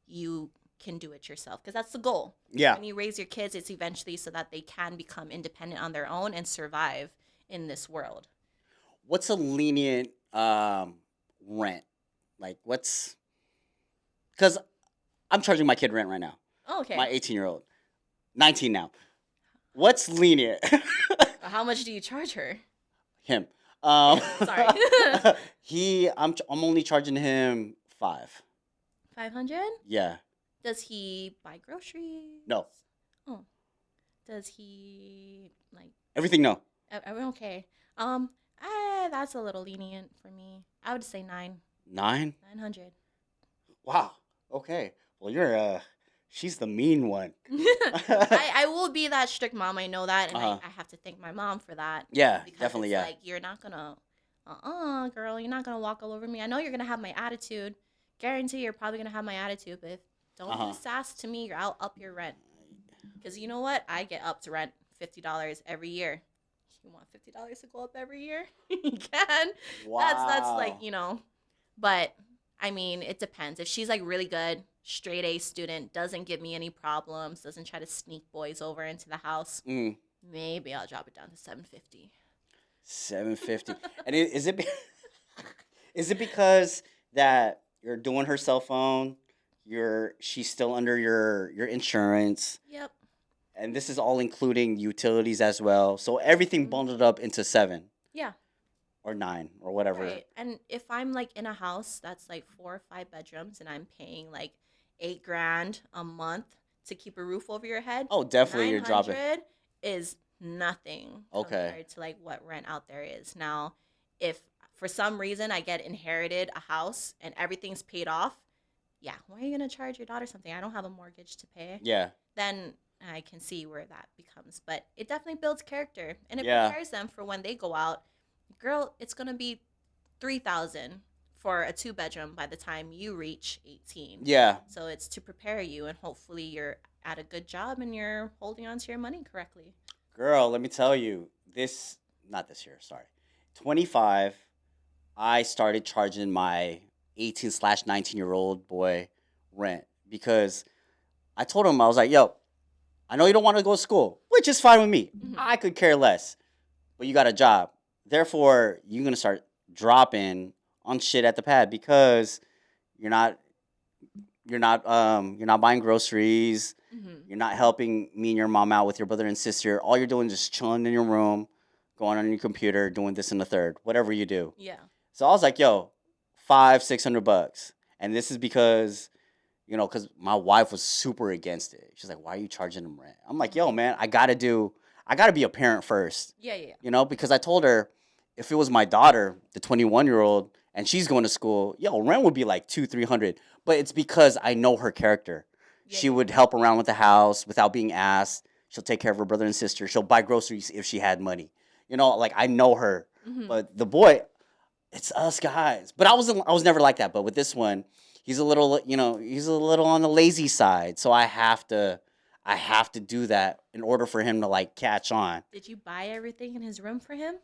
Speaker 2: you can do it yourself, because that's the goal.
Speaker 1: Yeah.
Speaker 2: When you raise your kids, it's eventually so that they can become independent on their own and survive in this world.
Speaker 1: What's a lenient rent? Like, what's because I'm charging my kid rent right now.
Speaker 2: Oh, okay.
Speaker 1: My 18-year-old, 19 now. What's lenient?
Speaker 2: How much do you charge her?
Speaker 1: Him.
Speaker 2: Sorry.
Speaker 1: I'm only charging him 5.
Speaker 2: 500?
Speaker 1: Yeah.
Speaker 2: Does he buy groceries?
Speaker 1: No.
Speaker 2: Oh. Does he like
Speaker 1: Everything. No.
Speaker 2: okay. That's a little lenient for me. I would say 9.
Speaker 1: 9.
Speaker 2: 900.
Speaker 1: Wow. Okay. Well, she's the mean one.
Speaker 2: I will be that strict mom. I know that, and
Speaker 1: Uh-huh.
Speaker 2: I have to thank my mom for that.
Speaker 1: Yeah,
Speaker 2: Because
Speaker 1: definitely.
Speaker 2: it's
Speaker 1: Yeah.
Speaker 2: like, you're not gonna, girl, you're not gonna walk all over me. I know you're gonna have my attitude. Guarantee you're probably gonna have my attitude, but if don't
Speaker 1: Uh-huh.
Speaker 2: do sass to me, I'll up your rent. Because you know what? I get up to rent $50 every year. You want $50 to go up every year? You can.
Speaker 1: Wow.
Speaker 2: That's like, but I mean, it depends. If she's like really good, straight A student, doesn't give me any problems, doesn't try to sneak boys over into the house,
Speaker 1: Mm,
Speaker 2: maybe I'll drop it down to 750.
Speaker 1: 750. And is it because that you're doing her cell phone? She's still under your insurance,
Speaker 2: Yep.
Speaker 1: and this is all including utilities as well. So everything
Speaker 2: Mhm.
Speaker 1: bundled up into 7
Speaker 2: Yeah.
Speaker 1: or 9 or whatever.
Speaker 2: Right. And if I'm like in a house that's like 4 or 5 bedrooms and I'm paying like 8 grand a month to keep a roof over your head,
Speaker 1: Oh, definitely you're dropping.
Speaker 2: 900 is nothing
Speaker 1: Okay.
Speaker 2: compared to like what rent out there is. Now, if for some reason I get inherited a house and everything's paid off, yeah, why are you going to charge your daughter something? I don't have a mortgage to pay.
Speaker 1: Yeah.
Speaker 2: Then I can see where that becomes. But it definitely builds character, and it
Speaker 1: Yeah.
Speaker 2: prepares them for when they go out. Girl, it's going to be 3,000 for a 2-bedroom by the time you reach 18.
Speaker 1: Yeah.
Speaker 2: So it's to prepare you, and hopefully you're at a good job and you're holding on to your money correctly.
Speaker 1: Girl, let me tell you, not this year, sorry. 25, I started charging my 18/19-year-old boy rent because I told him, I was like, yo, I know you don't want to go to school, which is fine with me.
Speaker 2: Mhm.
Speaker 1: I could care less, but you got a job. Therefore, you're going to start dropping on shit at the pad because you're not buying groceries. You're not helping me and your mom out with your brother and sister. All you're doing is just chilling in your room, going on your computer, doing this and the third, whatever you do.
Speaker 2: Yeah.
Speaker 1: So I was like, yo, $500-$600. And this is because, because my wife was super against it. She's like, why are you charging them rent? I'm like, yo, man, I gotta be a parent first.
Speaker 2: Yeah.
Speaker 1: Because I told her if it was my daughter, the 21-year-old, and she's going to school, yo, rent would be like $200-$300. But it's because I know her character. She would help around with the house without being asked. She'll take care of her brother and sister. She'll buy groceries if she had money. Like I know her. But the boy, it's us guys. But I was never like that. But with this one, he's a little on the lazy side. So I have to do that in order for him to like catch on.
Speaker 2: Did you buy everything in his room for him?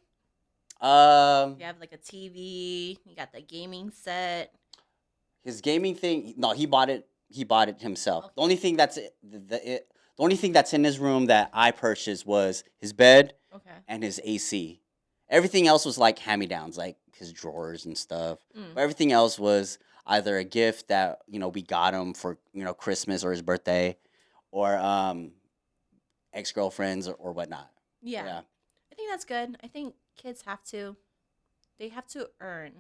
Speaker 2: You have like a TV, you got the gaming set.
Speaker 1: His gaming thing, no, he bought it himself.
Speaker 2: Okay.
Speaker 1: The only thing that's in his room that I purchased was his bed and his AC. Everything else was like hand-me-downs, like his drawers and stuff. But everything else was either a gift that, we got him for, Christmas or his birthday, or ex-girlfriends or whatnot.
Speaker 2: Yeah. I think that's good. I think kids have to earn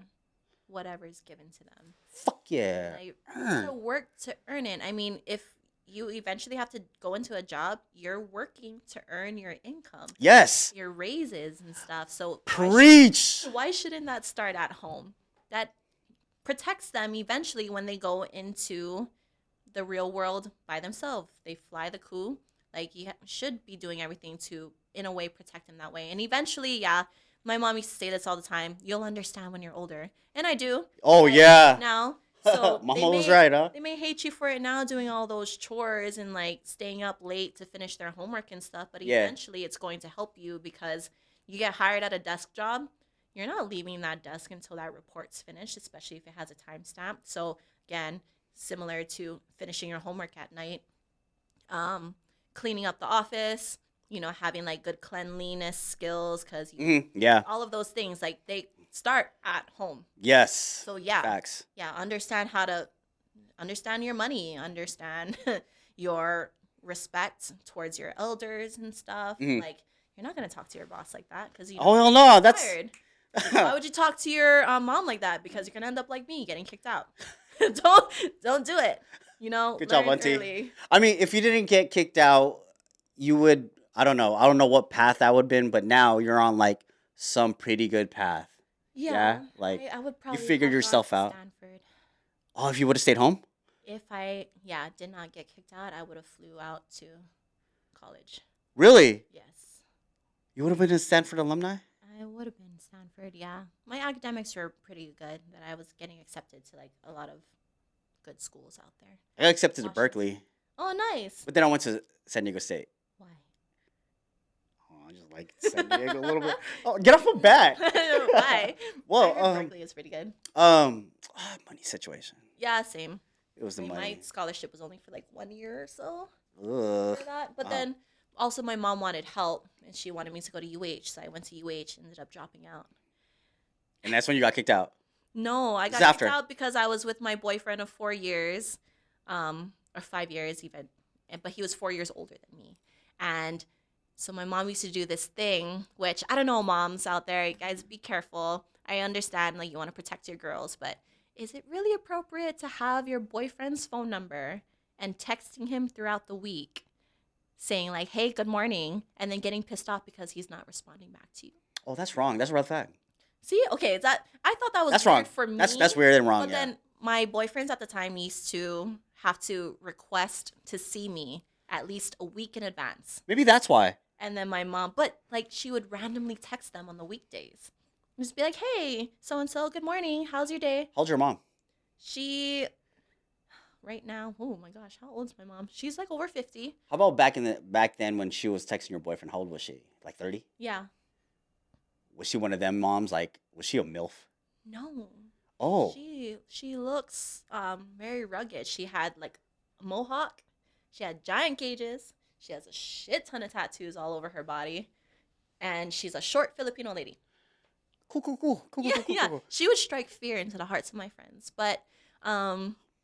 Speaker 2: whatever's given to them.
Speaker 1: Fuck yeah.
Speaker 2: Like, you have to work to earn it. I mean, if you eventually have to go into a job, you're working to earn your income.
Speaker 1: Yes.
Speaker 2: Your raises and stuff. So
Speaker 1: preach.
Speaker 2: Why shouldn't that start at home? That protects them eventually when they go into the real world by themselves. They fly the coop. Like, you should be doing everything to, in a way, protect them that way. And eventually, yeah, my mom used to say this all the time. You'll understand when you're older. And I do.
Speaker 1: Oh, yeah.
Speaker 2: Now. So
Speaker 1: Mama was right, huh?
Speaker 2: They may hate you for it now, doing all those chores and, like, staying up late to finish their homework and stuff. But eventually, it's going to help you because you get hired at a desk job. You're not leaving that desk until that report's finished, especially if it has a timestamp. So, again, similar to finishing your homework at night. Cleaning up the office, having like good cleanliness skills, because all of those things, like, they start at home.
Speaker 1: Yes.
Speaker 2: So facts. Yeah, understand how to understand your money, understand your respect towards your elders and stuff. Like, you're not gonna talk to your boss like that because
Speaker 1: hell no, that's
Speaker 2: tired. Why would you talk to your mom like that? Because you're gonna end up like me, getting kicked out. Don't do it.
Speaker 1: Good job, auntie.
Speaker 2: Early.
Speaker 1: I mean, if you didn't get kicked out, you would. I don't know what path that would have been, but now you're on like some pretty good path.
Speaker 2: Yeah,
Speaker 1: like
Speaker 2: I would probably
Speaker 1: you figured yourself out.
Speaker 2: Stanford.
Speaker 1: Oh, if you would have stayed home.
Speaker 2: If I did not get kicked out, I would have flew out to college.
Speaker 1: Really?
Speaker 2: Yes.
Speaker 1: You would have been a Stanford alumni.
Speaker 2: I would have been Stanford. Yeah, my academics were pretty good. That I was getting accepted to like a lot of good schools out there.
Speaker 1: I got accepted to Berkeley.
Speaker 2: Oh, nice.
Speaker 1: But then I went to San Diego State.
Speaker 2: Why?
Speaker 1: Oh, I just like San Diego a little bit. Oh, get off my back.
Speaker 2: Why?
Speaker 1: Well,
Speaker 2: Berkeley is pretty good.
Speaker 1: Money situation.
Speaker 2: Yeah, same.
Speaker 1: It was the money.
Speaker 2: My scholarship was only for like 1 year or so.
Speaker 1: Ugh.
Speaker 2: For that. But then also my mom wanted help and she wanted me to go to UH. So I went to UH and ended up dropping out.
Speaker 1: And that's when you got kicked out?
Speaker 2: No, I got kicked out because I was with my boyfriend of 4 years, or 5 years even. But he was 4 years older than me. And so my mom used to do this thing, which I don't know, moms out there, you guys, be careful. I understand, like, you want to protect your girls, but is it really appropriate to have your boyfriend's phone number and texting him throughout the week saying, like, hey, good morning, and then getting pissed off because he's not responding back to you?
Speaker 1: Oh, that's wrong. That's a red flag.
Speaker 2: See, okay, I thought that was
Speaker 1: that's
Speaker 2: weird
Speaker 1: wrong.
Speaker 2: For me.
Speaker 1: That's weird and wrong.
Speaker 2: But then my boyfriends at the time used to have to request to see me at least a week in advance.
Speaker 1: Maybe that's why.
Speaker 2: And then my mom, but like she would randomly text them on the weekdays. Just be like, hey, so-and-so, good morning. How's your day?
Speaker 1: How's your mom?
Speaker 2: She, right now, oh my gosh, how old is my mom? She's like over 50.
Speaker 1: How about back then when she was texting your boyfriend? How old was she? Like 30?
Speaker 2: Yeah.
Speaker 1: Was she one of them moms? Like, was she a MILF?
Speaker 2: No.
Speaker 1: Oh.
Speaker 2: She looks very rugged. She had like a mohawk. She had giant gauges. She has a shit ton of tattoos all over her body. And she's a short Filipino lady.
Speaker 1: Cool.
Speaker 2: Yeah. She would strike fear into the hearts of my friends. But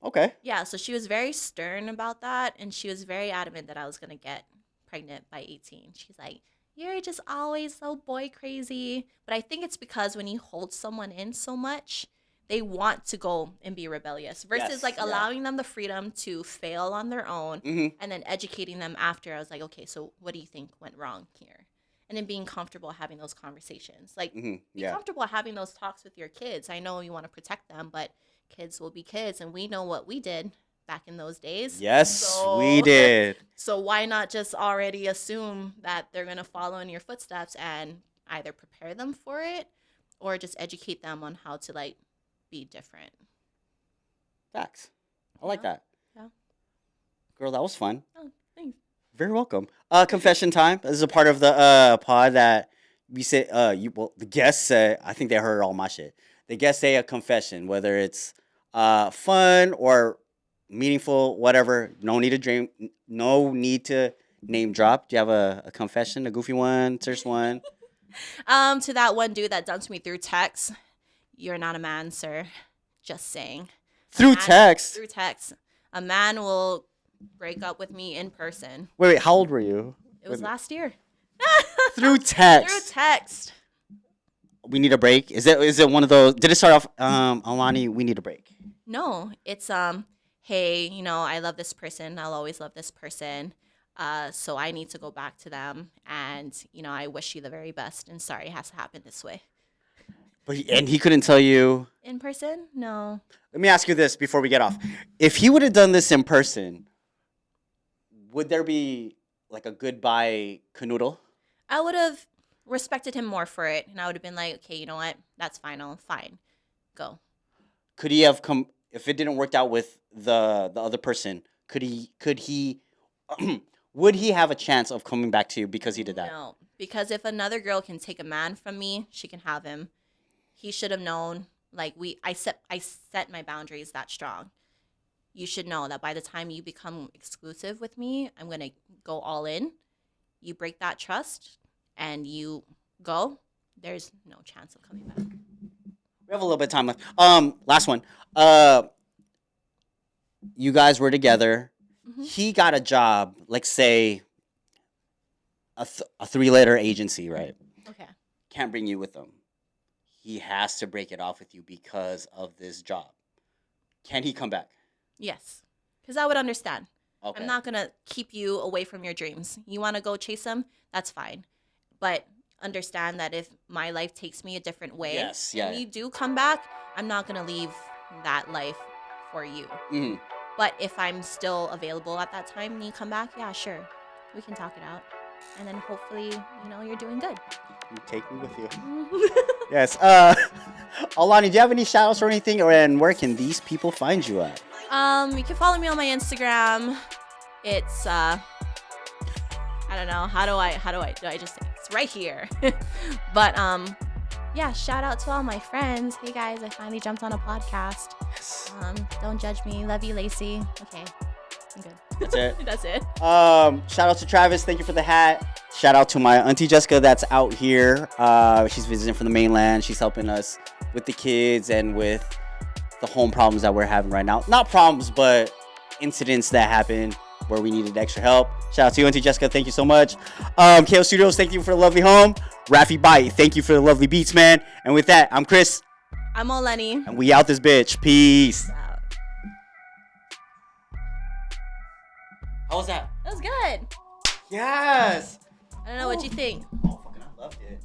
Speaker 1: Okay.
Speaker 2: Yeah, so she was very stern about that, and she was very adamant that I was going to get pregnant by 18. She's like, "You're just always so boy crazy." But I think it's because when you hold someone in so much, they want to go and be rebellious versus
Speaker 1: Yes,
Speaker 2: like
Speaker 1: yeah.
Speaker 2: allowing them the freedom to fail on their own
Speaker 1: Mm-hmm.
Speaker 2: and then educating them after. I was like, "Okay, so what do you think went wrong here?" And then being comfortable having those conversations. Like,
Speaker 1: Mm-hmm.
Speaker 2: be
Speaker 1: Yeah.
Speaker 2: comfortable having those talks with your kids. I know you want to protect them, but kids will be kids, and we know what we did back in those days.
Speaker 1: Yes, we
Speaker 2: So,
Speaker 1: did.
Speaker 2: so why not just already assume that they're gonna follow in your footsteps and either prepare them for it or just educate them on how to like be different.
Speaker 1: Facts. I like
Speaker 2: Yeah.
Speaker 1: that.
Speaker 2: Yeah.
Speaker 1: Girl, that was fun.
Speaker 2: Oh, thanks.
Speaker 1: Very welcome. Confession time. This is a part of the pod that we say the guests say. I think they heard all my shit. The guests say a confession, whether it's fun or meaningful, whatever. No need to dream. No need to name drop. Do you have a confession, a goofy one, serious one?
Speaker 2: To that one dude that dumped me through text, you're not a man, sir. Just saying.
Speaker 1: Through text.
Speaker 2: Through text. A man will break up with me in person.
Speaker 1: Wait. How old were you?
Speaker 2: It was last year.
Speaker 1: Through text.
Speaker 2: Through text.
Speaker 1: We need a break. Is it one of those? Did it start off? Aulani, we need a break.
Speaker 2: No, it's hey, I love this person. I'll always love this person. So I need to go back to them, and I wish you the very best. And sorry, it has to happen this way.
Speaker 1: And he couldn't tell you.
Speaker 2: In person? No.
Speaker 1: Let me ask you this before we get off. If he would have done this in person, would there be like a goodbye canoodle?
Speaker 2: I would have respected him more for it, and I would have been like, okay, you know what? That's fine. Go.
Speaker 1: Could he have come if it didn't work out with the other person? Could he would he have a chance of coming back to you because he did that?
Speaker 2: No, because if another girl can take a man from me, she can have him. He should have known. Like I set my boundaries that strong. You should know that by the time you become exclusive with me, I'm gonna go all in. You break that trust, and you go. There's no chance of coming back.
Speaker 1: We have a little bit of time left. Last one. You guys were together.
Speaker 2: Mm-hmm.
Speaker 1: He got a job, like say a 3-letter agency, right?
Speaker 2: Okay.
Speaker 1: Can't bring you with him. He has to break it off with you because of this job. Can he come back?
Speaker 2: Yes, because I would understand.
Speaker 1: Okay.
Speaker 2: I'm not gonna keep you away from your dreams. You want to go chase them? That's fine, but understand that if my life takes me a different way,
Speaker 1: Yes, yeah.
Speaker 2: and you do come back, I'm not gonna leave that life for you.
Speaker 1: Mm-hmm.
Speaker 2: But if I'm still available at that time and you come back, yeah, sure, we can talk it out, and then hopefully, you're doing good.
Speaker 1: You take me with you. Yes. Aulani, do you have any shout outs or anything? And where can these people find you at?
Speaker 2: You can follow me on my Instagram. It's I don't know, do I just say it? It's right here. But yeah, shout out to all my friends. Hey guys, I finally jumped on a podcast.
Speaker 1: Yes.
Speaker 2: Don't judge me. Love you, Lacey. Okay, I'm good.
Speaker 1: That's it.
Speaker 2: That's it.
Speaker 1: Shout out to Travis. Thank you for the hat. Shout out to my auntie Jessica that's out here. She's visiting from the mainland. She's helping us with the kids and with the home problems that we're having right now. Not problems, but incidents that happen where we needed extra help. Shout out to you, auntie Jessica. Thank you so much. KO Studios, thank you for the lovely home. Rafi Bite, thank you for the lovely beats, man. And with that, I'm Chris.
Speaker 2: I'm Aulani.
Speaker 1: And we out this bitch. Peace. How was that?
Speaker 2: That was good.
Speaker 1: Yes.
Speaker 2: I don't know what you think.
Speaker 1: Oh, fucking, I loved it.